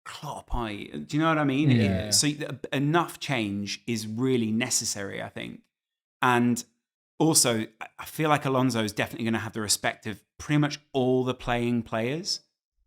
S2: Klopp. Do you know what I mean?
S1: Yeah.
S2: So enough change is really necessary, I think. And also, I feel like Alonso is definitely going to have the respect of pretty much all the playing players.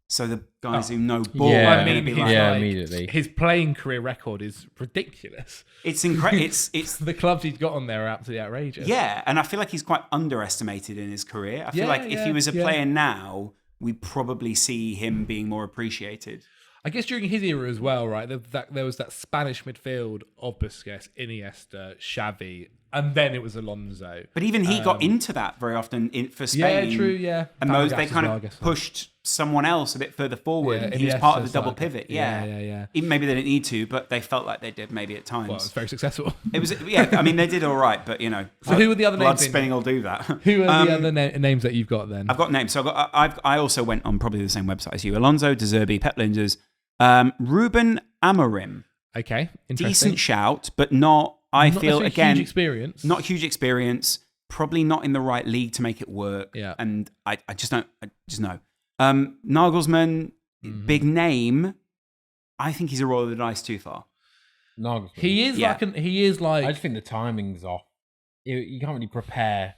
S2: So the guys who know ball
S3: Yeah.
S2: are going to be like,
S3: Yeah, immediately.
S1: His playing career record is ridiculous.
S2: it's incredible. It's
S1: The clubs he's got on there are absolutely outrageous.
S2: yeah, and I feel like he's quite underestimated in his career. I feel like if he was a player now, we'd probably see him being more appreciated.
S1: I guess during his era as well, right? There was that Spanish midfield of Busquets, Iniesta, Xavi, and then it was Alonso.
S2: But even he got into that very often for Spain.
S1: Yeah, true, yeah.
S2: And
S1: Fabregas
S2: they
S1: as
S2: kind
S1: well, I
S2: of
S1: guess.
S2: pushed someone else a bit further forward.
S1: Yeah,
S2: and he was
S1: Iniesta
S2: part of the
S1: as
S2: double
S1: like-
S2: pivot.
S1: yeah,
S2: Yeah,
S1: yeah.
S2: Even maybe they didn't need to, but they felt like they did maybe at times.
S1: Well, it was very successful.
S2: It was, yeah. I mean, they did all right, but
S1: So who were the other
S2: blood
S1: names in-
S2: spinning will do that.
S1: Who are the other names that you've got then?
S2: I've got names. So I also went on probably the same website as you. Alonso, De Zerbi, Pep Linders, Ruben Amorim.
S1: Okay, interesting.
S2: Decent shout, but not. I
S1: Not
S2: feel
S1: necessarily
S2: again
S1: huge experience.
S2: not huge experience. Probably not in the right league to make it work.
S1: Yeah.
S2: And I just don't. I just know. Nagelsmann, big name. I think he's a roll of the dice too far.
S3: Nagelsmann.
S1: He is
S2: Yeah.
S1: like
S3: I just think the timing's off. You can't really prepare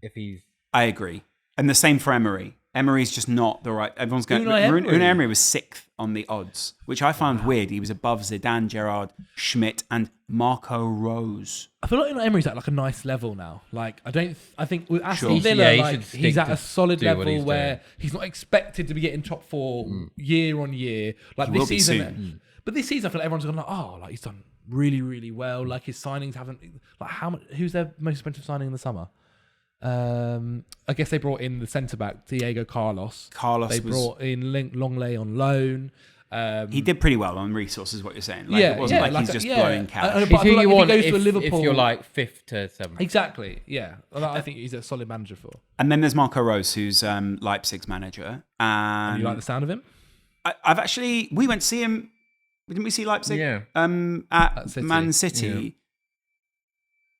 S3: if he's.
S2: I agree. And the same for Emery. Emery's just not the right. Everyone's going.
S1: Unai Emery.
S2: Unai Emery was sixth on the odds, which I found weird. He was above Zidane, Gerrard, Schmidt, and Marco Rose.
S1: I feel like Unai Emery's at like a nice level now. Like I think with Aston
S2: Sure.
S1: Villa,
S3: Yeah, he
S1: like,
S3: should stick
S1: he's at
S3: to
S1: a solid
S3: do what
S1: level
S3: he's
S1: where
S3: doing.
S1: he's not expected to be getting top four year on year. Like
S2: He
S1: this
S2: will be
S1: season,
S2: soon.
S1: but this season I feel like everyone's gone like, oh, like he's done really, really well. Like his signings haven't like how much? Who's their most expensive signing in the summer? I guess they brought in the centre back Diego Carlos. They brought in Longley on loan.
S2: He did pretty well on resources. What you're saying? Like, it wasn't like he's just blowing cash.
S1: But I
S3: It's
S1: feel
S3: who
S1: like
S3: you
S1: if he
S3: want
S1: goes to a
S3: if
S1: Liverpool,
S3: you're like 5th to 7th.
S1: exactly, yeah. Well, I think he's a solid manager for.
S2: And then there's Marco Rose, who's Leipzig's manager. And
S1: You like the sound of him?
S2: I've actually we went to see him. Didn't we see Leipzig?
S3: Yeah.
S2: At
S1: City.
S2: Man City.
S1: Yeah.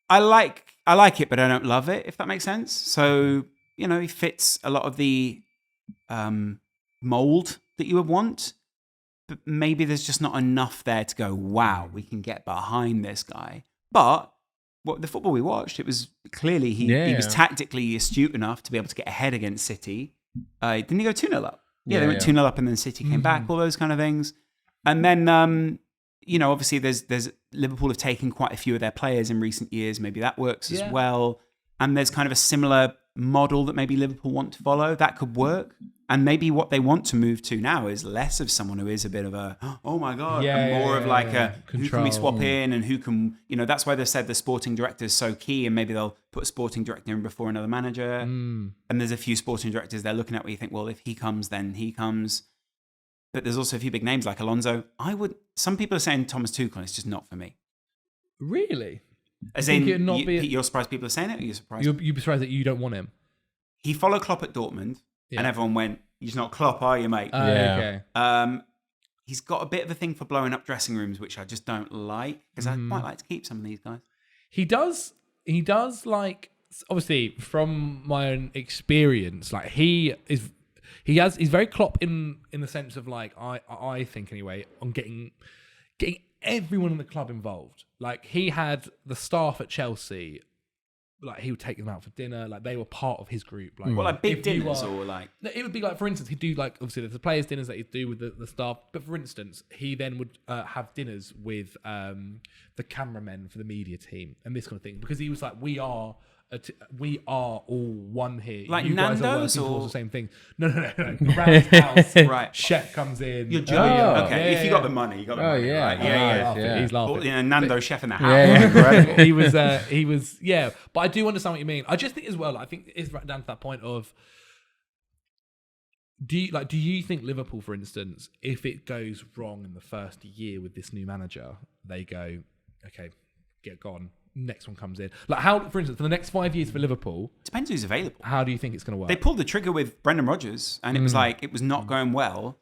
S2: I like I like it, but I don't love it, if that makes sense. So, he fits a lot of the mold that you would want, but maybe there's just not enough there to go, wow, we can get behind this guy. But the football we watched, it was clearly he was tactically astute enough to be able to get ahead against City. Didn't he go 2-0 up? Yeah, they went 2-0 up and then City came back, all those kind of things. And then, obviously there's Liverpool have taken quite a few of their players in recent years. Maybe that works as well. And there's kind of a similar model that maybe Liverpool want to follow. That could work. And maybe what they want to move to now is less of someone who is a bit of a, oh my God, and more of like a, who can we swap in and who can, that's why they said the sporting director is so key, and maybe they'll put a sporting director in before another manager. And there's a few sporting directors they're looking at where you think, well, if he comes, then he comes. But there's also a few big names like Alonso. Some people are saying Thomas Tuchel, it's just not for me.
S1: Really?
S2: As in, you're surprised people are saying it, or you're surprised?
S1: You'd be surprised that you don't want him.
S2: He followed Klopp at Dortmund, and everyone went, "He's not Klopp, are you, mate?"
S1: Okay.
S2: He's got a bit of a thing for blowing up dressing rooms, which I just don't like, because I quite like to keep some of these guys.
S1: He does like, obviously from my own experience, like he's very Klopp in the sense of like I think anyway on getting everyone in the club involved. Like he had the staff at Chelsea, like he would take them out for dinner, like they were part of his group. Like,
S2: big dinners or like?
S1: It would be like, for instance, he'd do like, obviously there's the players' dinners that he'd do with the staff, but for instance, he then would have dinners with the cameramen for the media team and this kind of thing, because he was like, we are all one here.
S2: Like
S1: you guys are
S2: Nando's
S1: working
S2: or
S1: towards the same thing. No. Around his house,
S2: right?
S1: Chef comes in.
S2: You're joking. Okay, if you got the money, you got the money.
S3: Yeah.
S2: Right? Yeah.
S1: He's laughing.
S2: Nando's chef in the house.
S1: He was. But I do understand what you mean. I just think as well. I think it's right down to that point of. Do you think Liverpool, for instance, if it goes wrong in the first year with this new manager, they go, okay, get gone. Next one comes in. Like how, for instance, for the next 5 years for Liverpool,
S2: depends who's available.
S1: How do you think it's going to work?
S2: They pulled the trigger with Brendan Rodgers, and it was like it was not going well.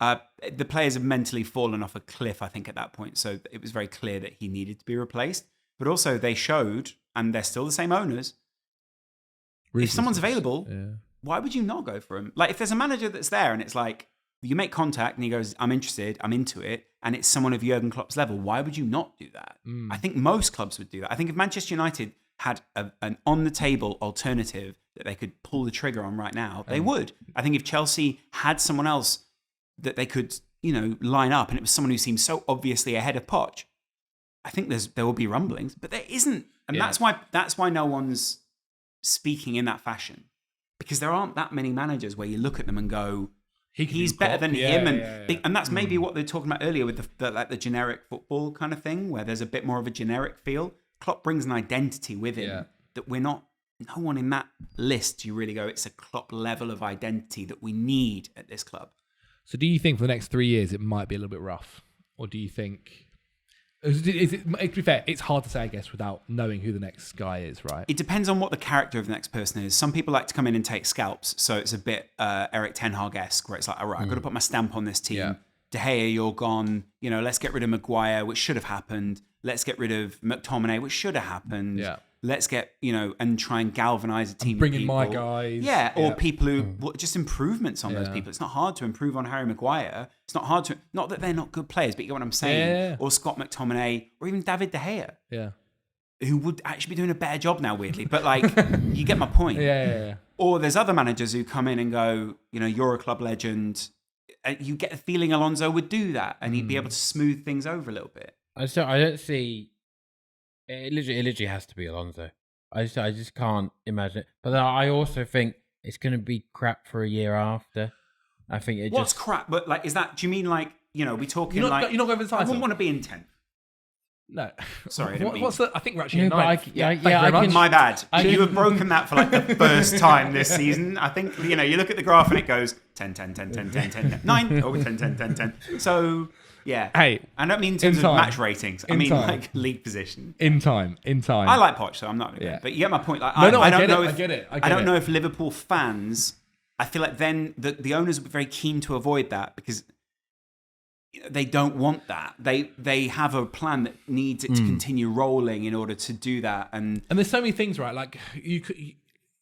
S2: The players have mentally fallen off a cliff, I think, at that point. So it was very clear that he needed to be replaced. But also, they showed, and they're still the same owners. If someone's available, why would you not go for him? Like if there's a manager that's there, and it's like you make contact, and he goes, "I'm interested, I'm into it." And it's someone of Jurgen Klopp's level, why would you not do that? I think most clubs would do that. I think if Manchester United had an on-the-table alternative that they could pull the trigger on right now, they would. I think if Chelsea had someone else that they could, line up, and it was someone who seemed so obviously ahead of Poch, I think there will be rumblings, but there isn't. And that's why no one's speaking in that fashion. Because there aren't that many managers where you look at them and go, he's better than him, and that's maybe what they're talking about earlier with the generic football kind of thing, where there's a bit more of a generic feel. Klopp brings an identity with him that no one in that list you really go, it's a Klopp level of identity that we need at this club.
S1: So do you think for the next 3 years it might be a little bit rough, or do you think? To be fair, it's hard to say, I guess, without knowing who the next guy is, right?
S2: It depends on what the character of the next person is. Some people like to come in and take scalps, so it's a bit Eric Ten Hag-esque, where it's like, all right, I've got to put my stamp on this team.
S1: Yeah.
S2: De Gea, you're gone. Let's get rid of Maguire, which should have happened. Let's get rid of McTominay, which should have happened.
S1: Yeah.
S2: Let's get, and try and galvanise a team.
S1: Bring in my guys.
S2: Yeah, or people who, just improvements on those people. It's not hard to improve on Harry Maguire. It's not hard to, not that they're not good players, but you get what I'm saying.
S1: Yeah.
S2: Or Scott McTominay, or even David De Gea.
S1: Yeah.
S2: Who would actually be doing a better job now, weirdly. But you get my point.
S1: Yeah.
S2: Or there's other managers who come in and go, you're a club legend. You get the feeling Alonso would do that, and he'd be able to smooth things over a little bit.
S3: I don't see. It literally has to be Alonso. I just can't imagine it. But I also think it's going to be crap for a year after. I think
S2: What's crap? But is that? Do you mean we talking
S1: you're not going for the title?
S2: I wouldn't want to be in 10th.
S1: No.
S2: Sorry, I didn't mean.
S1: I think we're actually in 9th.
S2: My bad. You have broken that for the first time this season. I think, you look at the graph and it goes 10, 10, 10, 10, 10, 10, 9, 10, 10, 10, 10. So, yeah.
S1: Hey.
S2: I don't mean in terms of match ratings. I mean league position.
S1: In time.
S2: I like Poch, so I'm not going to. But you get my point.
S1: I get it.
S2: I don't know if Liverpool fans, I feel like then the owners would be very keen to avoid that, because they don't want that. They have a plan that needs it to continue rolling in order to do that. And
S1: there's so many things, right? Like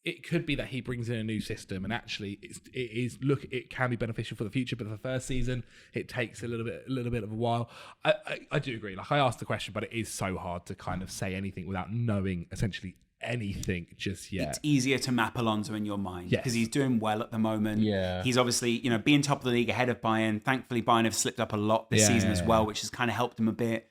S1: it could be that he brings in a new system, and actually, it can be beneficial for the future. But for the first season, it takes a little bit of a while. I do agree. Like I asked the question, but it is so hard to kind of say anything without knowing essentially anything just yet.
S2: It's easier to map Alonso in your mind because he's doing well at the moment.
S3: Yeah,
S2: he's obviously being top of the league ahead of Bayern. Thankfully, Bayern have slipped up a lot this season as well, which has kind of helped him a bit.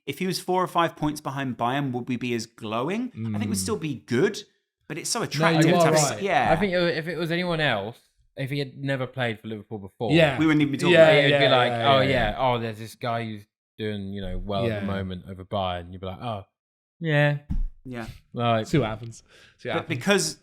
S2: If he was 4 or 5 points behind Bayern, would we be as glowing? I think we'd still be good. But it's so attractive.
S1: No,
S2: right. Yeah,
S3: I think if it was anyone else, if he had never played for Liverpool before,
S2: we wouldn't even be talking about it.
S3: It'd be like, there's this guy who's doing well at the moment over Bayern. You'd be like, oh, yeah, like
S1: see what happens.
S2: Because,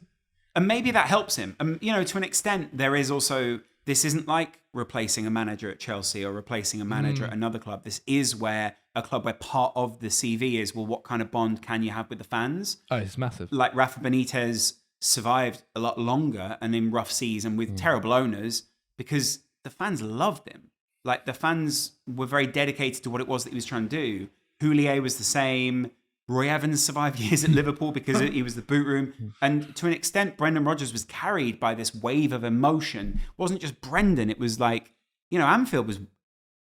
S2: and maybe that helps him. To an extent, there is also, this isn't like replacing a manager at Chelsea or replacing a manager at another club. This is where a club where part of the CV is, well, what kind of bond can you have with the fans?
S1: Oh, it's massive.
S2: Like Rafa Benitez survived a lot longer and in rough seas and with terrible owners because the fans loved him. Like the fans were very dedicated to what it was that he was trying to do. Houllier was the same. Roy Evans survived years at Liverpool because he was the boot room. And to an extent, Brendan Rodgers was carried by this wave of emotion. It wasn't just Brendan. It was like, Anfield was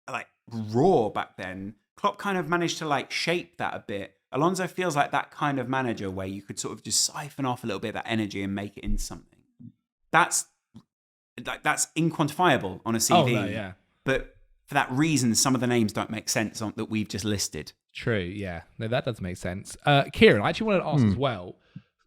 S2: like raw back then. Klopp kind of managed to like shape that a bit. Alonso feels like that kind of manager where you could sort of just siphon off a little bit of that energy and make it into something. That's inquantifiable on a CV.
S1: Oh, no, yeah.
S2: But for that reason, some of the names don't make sense that we've just listed.
S1: True, yeah. No, that does make sense. Kieran, I actually wanted to ask as well,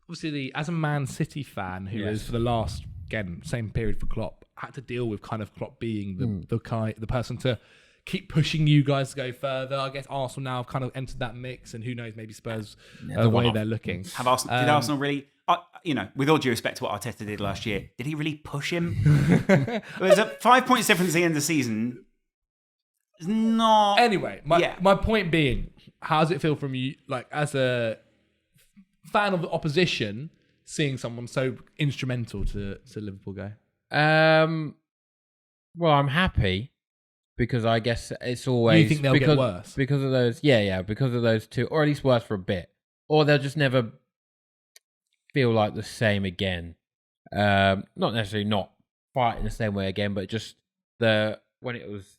S1: obviously as a Man City fan who is for the last, again, same period for Klopp, had to deal with kind of Klopp being the person to keep pushing you guys to go further. I guess Arsenal now have kind of entered that mix, and who knows, maybe Spurs the way they're looking.
S2: Did Arsenal really, with all due respect to what Arteta did last year, did he really push him? There's a 5 points difference at the end of the season. It's not.
S1: Anyway, my point being, how does it feel from you, like as a fan of the opposition, seeing someone so instrumental to Liverpool go?
S3: Well, I'm happy. Because I guess it's always...
S1: You think they'll get worse?
S3: Because of those... Yeah, because of those two. Or at least worse for a bit. Or they'll just never feel like the same again. Not necessarily not fighting the same way again, but just when it was...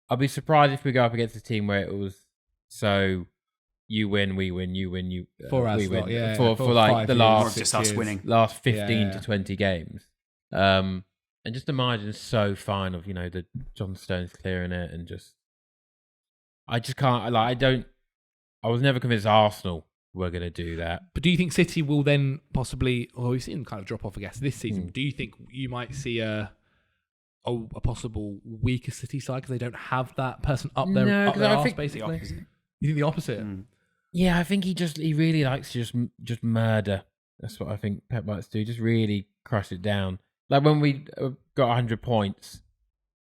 S3: I'd be surprised if we go up against a team where it was so... You win, we win, you win, you...
S1: For us,
S3: we win.
S1: yeah.
S3: For like the last...
S2: Just us winning.
S3: Last 15 to 20 games. And just the margin's so fine of, the John Stones clearing it and I just can't, I was never convinced Arsenal were going to do that.
S1: But do you think City will then possibly, we've seen them kind of drop off, I guess, this season. Do you think you might see a possible weaker City side because they don't have that person up there?
S3: No,
S1: because I think
S2: basically the opposite.
S1: You think the opposite?
S3: Yeah, I think he really likes to just murder. That's what I think Pep likes to do, just really crush it down. Like when we got 100 points,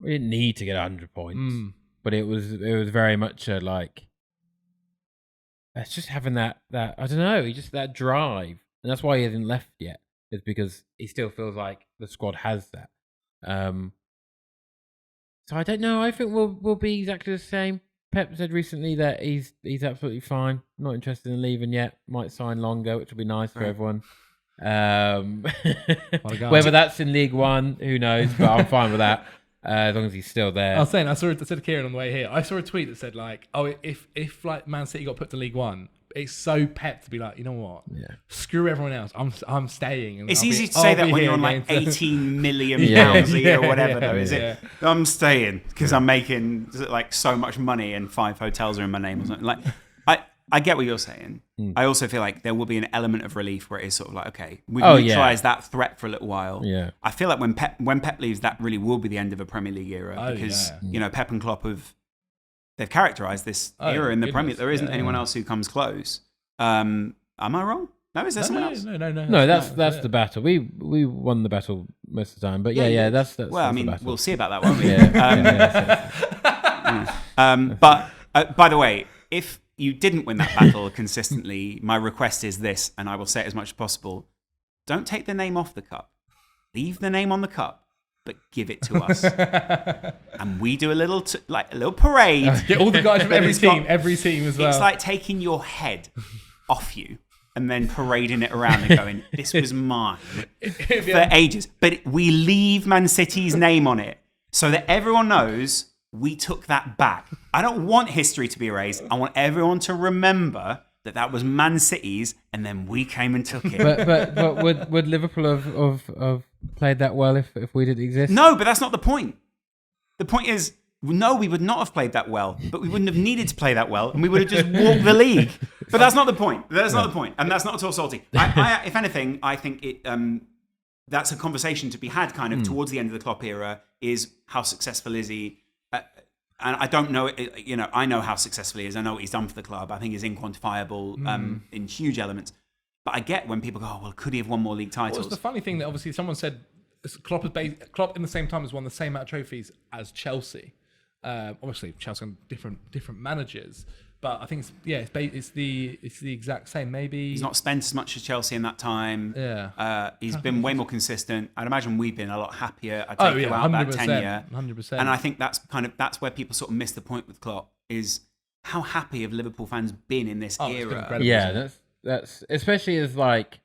S3: we didn't need to get 100 points, but it was very much it's just having that I don't know, just that drive, and that's why he hasn't left yet. Is because he still feels like the squad has that. So I don't know. I think we'll be exactly the same. Pep said recently that he's absolutely fine, not interested in leaving yet. Might sign longer, which will be nice for everyone. Whether that's in League One, who knows? But I'm fine with that as long as he's still there.
S1: I was saying, I said to Kieran on the way here, I saw a tweet that said like, oh, if like Man City got put to League One, it's so Pep to be like, you know what? Yeah. Screw everyone else. I'm staying. And
S2: it's easy to say that when you're on like 18 million pounds a year or whatever, though, is it? I'm staying because I'm making like so much money and 5 hotels are in my name or something. Like, I get what you're saying. I also feel like there will be an element of relief where it is sort of like, okay, we've neutralised that threat for a little while. Yeah. I feel like when Pep leaves, that really will be the end of a Premier League era because Pep and Klopp they've characterised this era in the Premier League. There isn't anyone else who comes close. Am I wrong? No, is there someone else?
S3: No, that's the battle. We won the battle most of the time, but that's
S2: well, I mean,
S3: the battle.
S2: We'll see about that, won't we? But by the way, if you didn't win that battle consistently, my request is this, and I will say it as much as possible. Don't take the name off the cup. Leave the name on the cup. but give it to us. And we do a little parade.
S1: Get all the guys from every team as well.
S2: It's like taking your head off you and then parading it around and going, this was mine for ages. But we leave Man City's name on it so that everyone knows we took that back. I don't want history to be erased. I want everyone to remember that was Man City's, and then we came and took it.
S3: But would Liverpool have played that well if we didn't exist?
S2: No, but that's not the point. The point is, no, we would not have played that well, but we wouldn't have needed to play that well, and we would have just walked the league. But that's not the point. That's not the point, and that's not at all salty. I, if anything, I think it. That's a conversation to be had kind of towards the end of the Klopp era. Is how successful is he? And I don't know, I know how successful he is. I know what he's done for the club. I think he's inquantifiable in huge elements. But I get when people go, oh, well, could he have won more league titles?
S1: Well, it's the funny thing that obviously someone said Klopp in the same time has won the same amount of trophies as Chelsea. Obviously, Chelsea on different managers. But I think it's the exact same. Maybe
S2: he's not spent as much as Chelsea in that time.
S1: Yeah,
S2: he's been way more consistent. I'd imagine we've been a lot happier. I take throughout that tenure,
S1: 100%.
S2: And I think that's where people sort of miss the point with Klopp is how happy have Liverpool fans been in this era?
S3: Yeah, that's especially as like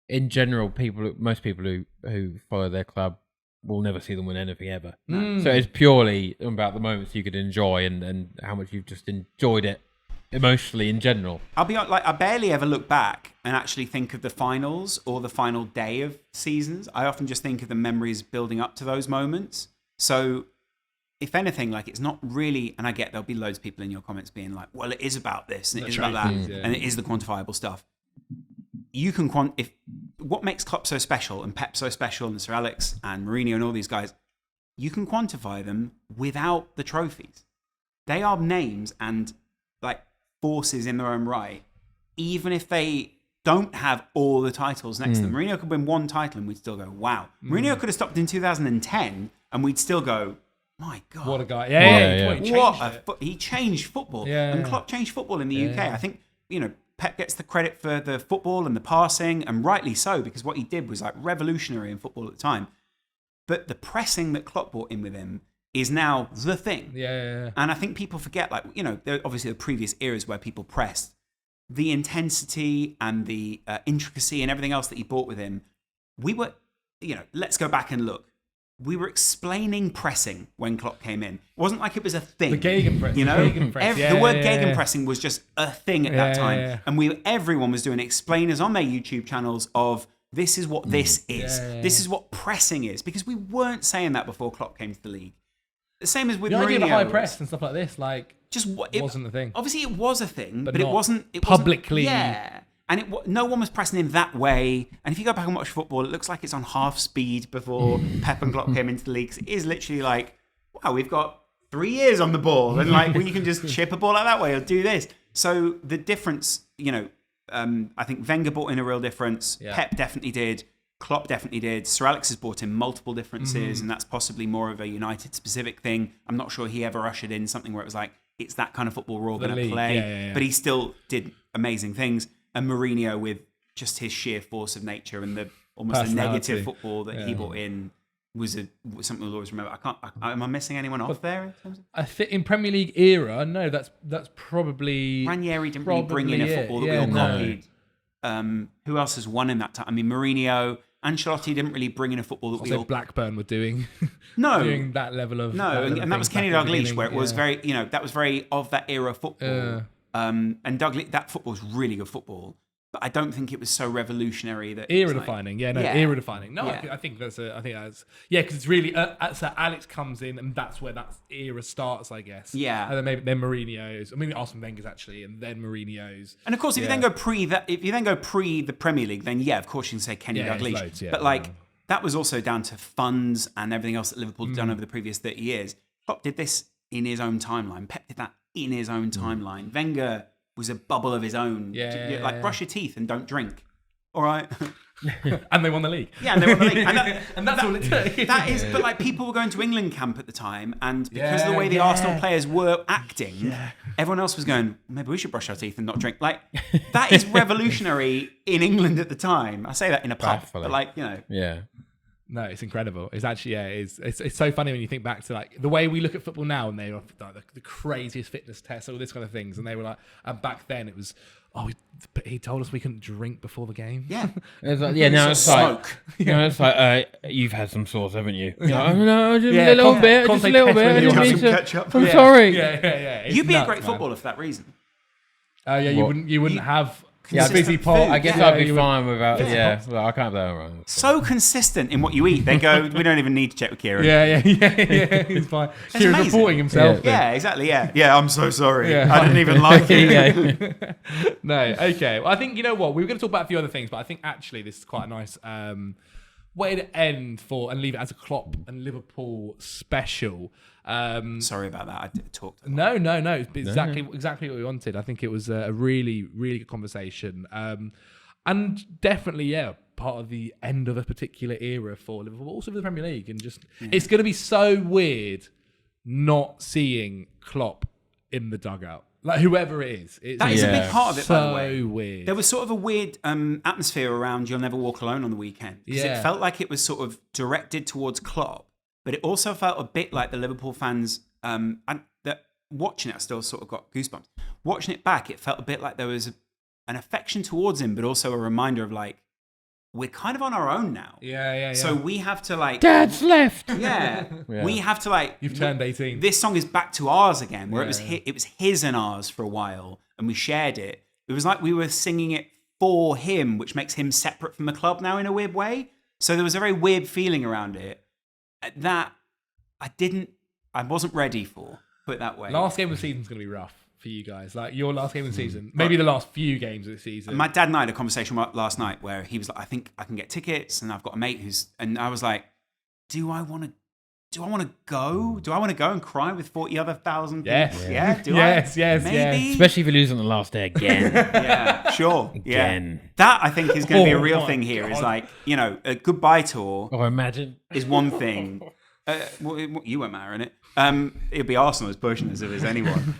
S3: in general, most people who follow their club will never see them win anything ever. So it's purely about the moments you could enjoy and how much you've just enjoyed it emotionally in general.
S2: I'll be like, I barely ever look back and actually think of the finals or the final day of seasons. I often just think of the memories building up to those moments. So if anything, like it's not really, and I get there'll be loads of people in your comments being like, well, it is about this and it is about that and it is the quantifiable stuff. You can what makes Klopp so special and Pep so special and Sir Alex and Mourinho and all these guys, you can quantify them without the trophies. They are names and like forces in their own right, even if they don't have all the titles next to them. Mourinho could win one title and we'd still go, wow. Mourinho could have stopped in 2010 and we'd still go, my God.
S1: What a guy.
S2: He changed football.
S1: Yeah,
S2: and Klopp changed football in the UK. I think, Pep gets the credit for the football and the passing, and rightly so, because what he did was like revolutionary in football at the time. But the pressing that Klopp brought in with him is now the thing.
S1: Yeah.
S2: And I think people forget, there are obviously the previous eras where people pressed. The intensity and the intricacy and everything else that he brought with him, we were, let's go back and look. We were explaining pressing when Klopp came in. It wasn't like it was a thing.
S1: The gegenpress.
S2: The word gegenpressing was just a thing at that time. Yeah. And everyone was doing explainers on their YouTube channels of this is what this is. This is what pressing is. Because we weren't saying that before Klopp came to the league. The same as with Mourinho.
S1: The idea of high press and stuff like this, it
S2: wasn't
S1: a thing.
S2: Obviously, it was a thing, but
S1: it
S2: wasn't
S1: publicly.
S2: Yeah. And no one was pressing in that way. And if you go back and watch football, it looks like it's on half speed before Pep and Klopp came into the league. It is literally like, wow, we've got 3 years on the ball. And you can just chip a ball out that way or do this. So the difference, I think Wenger brought in a real difference. Yeah. Pep definitely did. Klopp definitely did. Sir Alex has brought in multiple differences. And that's possibly more of a United specific thing. I'm not sure he ever ushered in something where it was like, it's that kind of football we're all going to play.
S1: Yeah.
S2: But he still did amazing things. And Mourinho, with just his sheer force of nature and the almost the negative football that he brought in, was something we'll always remember. Am I missing anyone off there? In terms of?
S1: I think in Premier League era, no, that's probably
S2: Ranieri didn't really bring in a football that we all copied. Who else has won in that time? I mean, Mourinho, Ancelotti didn't really bring in a football that we all.
S1: Blackburn were doing.
S2: No,
S1: doing that level of
S2: and that was Kenny Dalglish, where it was very, that was very of that era football. And Dalglish, that football was really good football, but I don't think it was so revolutionary that
S1: era defining. Era defining. No, yeah. I think that's because it's really so Alex comes in and that's where that era starts, I guess.
S2: Yeah,
S1: and then Mourinho's. I mean, Arsene Wenger's actually, and then Mourinho's.
S2: And of course, if you then go pre the Premier League, then of course you can say Kenny Dalglish. But that was also down to funds and everything else that Liverpool had done over the previous 30 years. Klopp did this in his own timeline. Pep did that in his own timeline. Wenger was a bubble of his own. Brush your teeth and don't drink. All right.
S1: And they won the league.
S2: Yeah, and they won the league.
S1: And that's all it took.
S2: That is, but people were going to England camp at the time, and because of the way the Arsenal players were acting, everyone else was going, maybe we should brush our teeth and not drink. That is revolutionary in England at the time. I say that in a puff, but
S3: Yeah.
S1: No, it's incredible. It's actually, it's so funny when you think back to like the way we look at football now, and they were like, the craziest fitness tests, all this kind of things, and they were like, and back then it was, he told us we couldn't drink before the game.
S2: Yeah.
S3: It's like, now it's
S2: Smoke.
S3: like, now it's like, you've had some sauce, haven't you?
S1: Yeah.
S3: No, just a little bit, just a little bit. I didn't mean to.
S2: Ketchup.
S3: I'm sorry.
S1: Yeah. It's
S2: You'd be a
S1: nuts,
S2: great
S1: man.
S2: footballer for that reason.
S1: You wouldn't have
S2: Consistent
S1: busy pot.
S2: food.
S3: I guess
S2: Yeah,
S3: I'd be fine without.
S1: Yeah.
S3: Well, I can't blame her.
S2: So consistent in what you eat. They go, we don't even need to check with Kieran.
S1: Yeah. He's fine.
S2: It's
S1: Kieran's
S2: amazing.
S1: reporting himself.
S2: Yeah, exactly. Yeah, I'm so sorry.
S1: Yeah.
S2: I didn't even like it.
S1: No, okay. Well, I think, you know what, we were going to talk about a few other things, but I think actually this is quite a nice way to end and leave it as a Klopp and Liverpool special.
S2: Sorry about that. I talked.
S1: No. It's exactly what we wanted. I think it was a really, really good conversation. And definitely, part of the end of a particular era for Liverpool, also for the Premier League. And just, it's going to be so weird not seeing Klopp in the dugout. Like, whoever it is.
S2: That is a big part of it, by the way.
S1: So weird.
S2: There was sort of a weird atmosphere around You'll Never Walk Alone on the weekend. Because it felt like it was sort of directed towards Klopp, but it also felt a bit like the Liverpool fans, and that watching it, I still sort of got goosebumps. Watching it back, it felt a bit like there was an affection towards him, but also a reminder of like, we're kind of on our own now.
S1: Yeah.
S2: So we have to like...
S3: Dad's left.
S2: Yeah. We have to like...
S1: You've turned 18.
S2: This song is back to ours again, where it was his and ours for a while, and we shared it. It was like we were singing it for him, which makes him separate from the club now in a weird way. So there was a very weird feeling around it that I wasn't ready for, put it that way.
S1: Last game of the season is going to be rough for you guys. Like, your last game of the season, maybe the last few games of the season.
S2: My dad and I had a conversation last night where he was like, I think I can get tickets, and I've got a mate and I was like, do I want to go? Do I want to go and cry with 40 other thousand people?
S1: Yes.
S2: Yeah. Do
S1: Yes,
S2: I?
S1: yes,
S2: Maybe.
S1: yes.
S3: Especially if you lose on the last day again.
S2: Yeah, sure.
S3: Again.
S2: Yeah. That, I think, is going to be a real
S1: my
S2: thing here.
S1: God.
S2: Is like, a goodbye tour
S3: Oh, imagine.
S2: is one thing. Well, you won't matter in it. It'll be Arsenal as pushing as if it's anyone.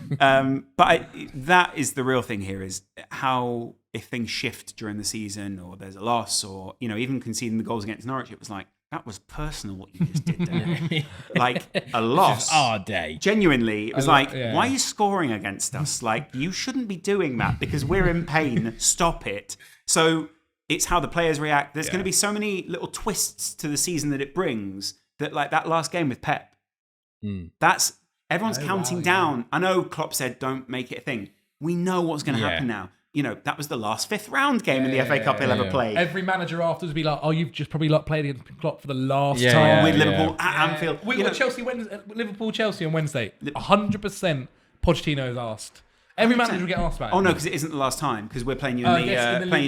S2: But that is the real thing here, is how if things shift during the season, or there's a loss, or even conceding the goals against Norwich, it was like, that was personal what you just did there. Like a loss.
S3: It's our day.
S2: Genuinely, it was like,
S1: yeah.
S2: why are you scoring against us? Like, you shouldn't be doing that because we're in pain. Stop it. So it's how the players react. There's going to be so many little twists to the season that it brings, that like that last game with Pep. That's everyone's counting down. I know Klopp said don't make it a thing. We know what's going to happen now. That was the last fifth round game in the FA Cup he'll ever play.
S1: Every manager afterwards would be like, you've just probably played against Klopp for the last
S3: Yeah,
S1: time.
S2: with Liverpool at Anfield.
S1: We got Liverpool-Chelsea on Wednesday. 100% Pochettino is asked. Every manager will get asked about it.
S2: Oh no, because it isn't the last time, because we're playing you in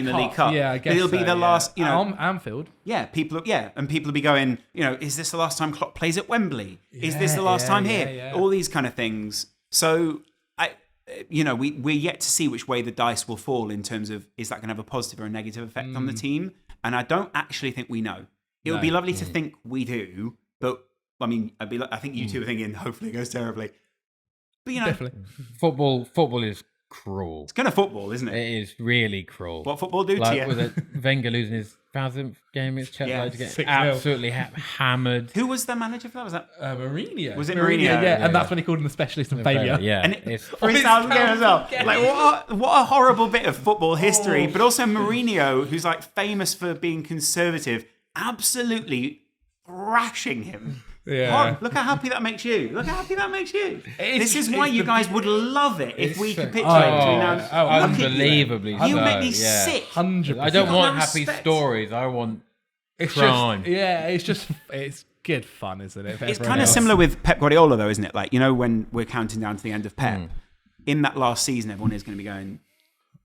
S2: the League Cup.
S1: Yeah, I guess
S2: it'll be the last.
S1: Anfield.
S2: Yeah, people will be going. Is this the last time Klopp plays at Wembley? Is this the last time here?
S1: Yeah.
S2: All these kind of things. So we're yet to see which way the dice will fall in terms of, is that going to have a positive or a negative effect on the team? And I don't actually think we know. It would be lovely to think we do, but I mean, I think you two are thinking, hopefully it goes terribly. But
S1: Definitely.
S3: Football is cruel.
S2: It's kind of football, isn't it?
S3: It is really cruel.
S2: What football do to
S3: Like,
S2: you?
S3: was it Wenger losing his 1000th game against Chelsea?
S2: Yeah,
S3: to get
S1: 6-0.
S3: absolutely hammered.
S2: Who was the manager for that? Was that
S1: Mourinho.
S2: Was it Mourinho?
S1: Yeah, and that's when he called him the specialist in failure.
S3: Yeah,
S2: And
S3: it's
S2: for his 1000th game as well.
S1: game.
S2: Like, what a horrible bit of football history. But also Mourinho, who's like famous for being conservative, absolutely thrashing him.
S1: Yeah.
S2: Look how happy that makes you. This is
S1: It's
S2: why you
S1: the
S2: guys would love it if we could picture it.
S3: unbelievably
S2: You
S3: so,
S2: make me
S3: yeah.
S2: sick.
S1: 100%.
S3: I don't
S2: got
S3: want
S2: no
S3: happy
S2: respect.
S3: stories. I want
S1: It's
S3: crime.
S1: it's good fun, isn't it?
S2: It's kind of similar with Pep Guardiola, though, isn't it? Like, when we're counting down to the end of Pep, in that last season, everyone is going to be going,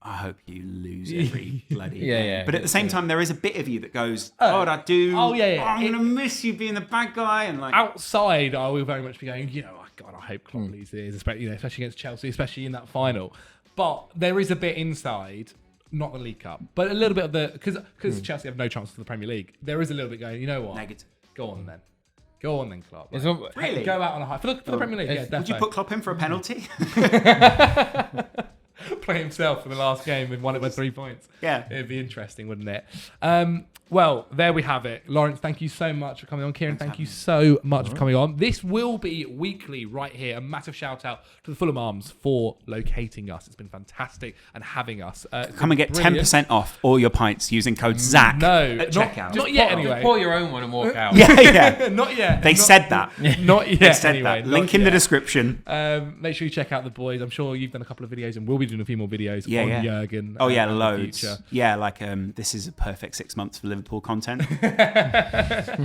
S2: I hope you lose every bloody game.
S3: Yeah.
S2: But at the same time, there is a bit of you that goes, I do.
S1: Oh, yeah.
S2: I'm going to miss you being the bad guy. And like,
S1: Outside, I will very much be going, God, I hope Klopp loses, especially against Chelsea, especially in that final. But there is a bit inside, not the League Cup, but a little bit of the, because Chelsea have no chance for the Premier League, there is a little bit going, you know what?
S2: negative.
S1: Go on then, Klopp.
S3: It's all-
S2: Really?
S1: Go out on a high. For the Premier League, yeah,
S2: Would
S1: definitely.
S2: you put Klopp in for a penalty?
S1: Play himself for the last game with 3 points.
S2: Yeah.
S1: It'd be interesting, wouldn't it? Well, there we have it. Lawrence, thank you so much for coming on. Kieran, thank you so much for coming on. This will be weekly right here. A massive shout out to the Fulham Arms for locating us. It's been fantastic and having us.
S2: Come and get 10% off all your pints using code ZAC at checkout.
S1: Not yet anyway.
S3: Pour your own one and walk out.
S2: Yeah.
S1: Not yet.
S2: They said that.
S1: Not yet.
S2: They said
S1: anyway.
S2: that. Link in the description.
S1: Make sure you check out the boys. I'm sure you've done a couple of videos and we'll be doing a few more videos on Jurgen.
S2: Oh, yeah,
S1: in the
S2: loads.
S1: future.
S2: Yeah, like this is a perfect 6 months for Liverpool content.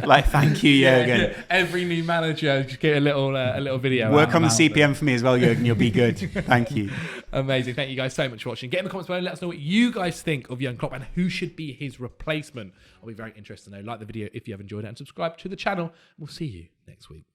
S2: Like, thank you, Jurgen.
S1: Yeah. Every new manager, just get a little video.
S2: Work on the CPM for me as well, Jurgen. You'll be good. Thank you.
S1: Amazing. Thank you guys so much for watching. Get in the comments below and let us know what you guys think of Jurgen Klopp and who should be his replacement. I'll be very interested to know. Like the video if you have enjoyed it and subscribe to the channel. We'll see you next week.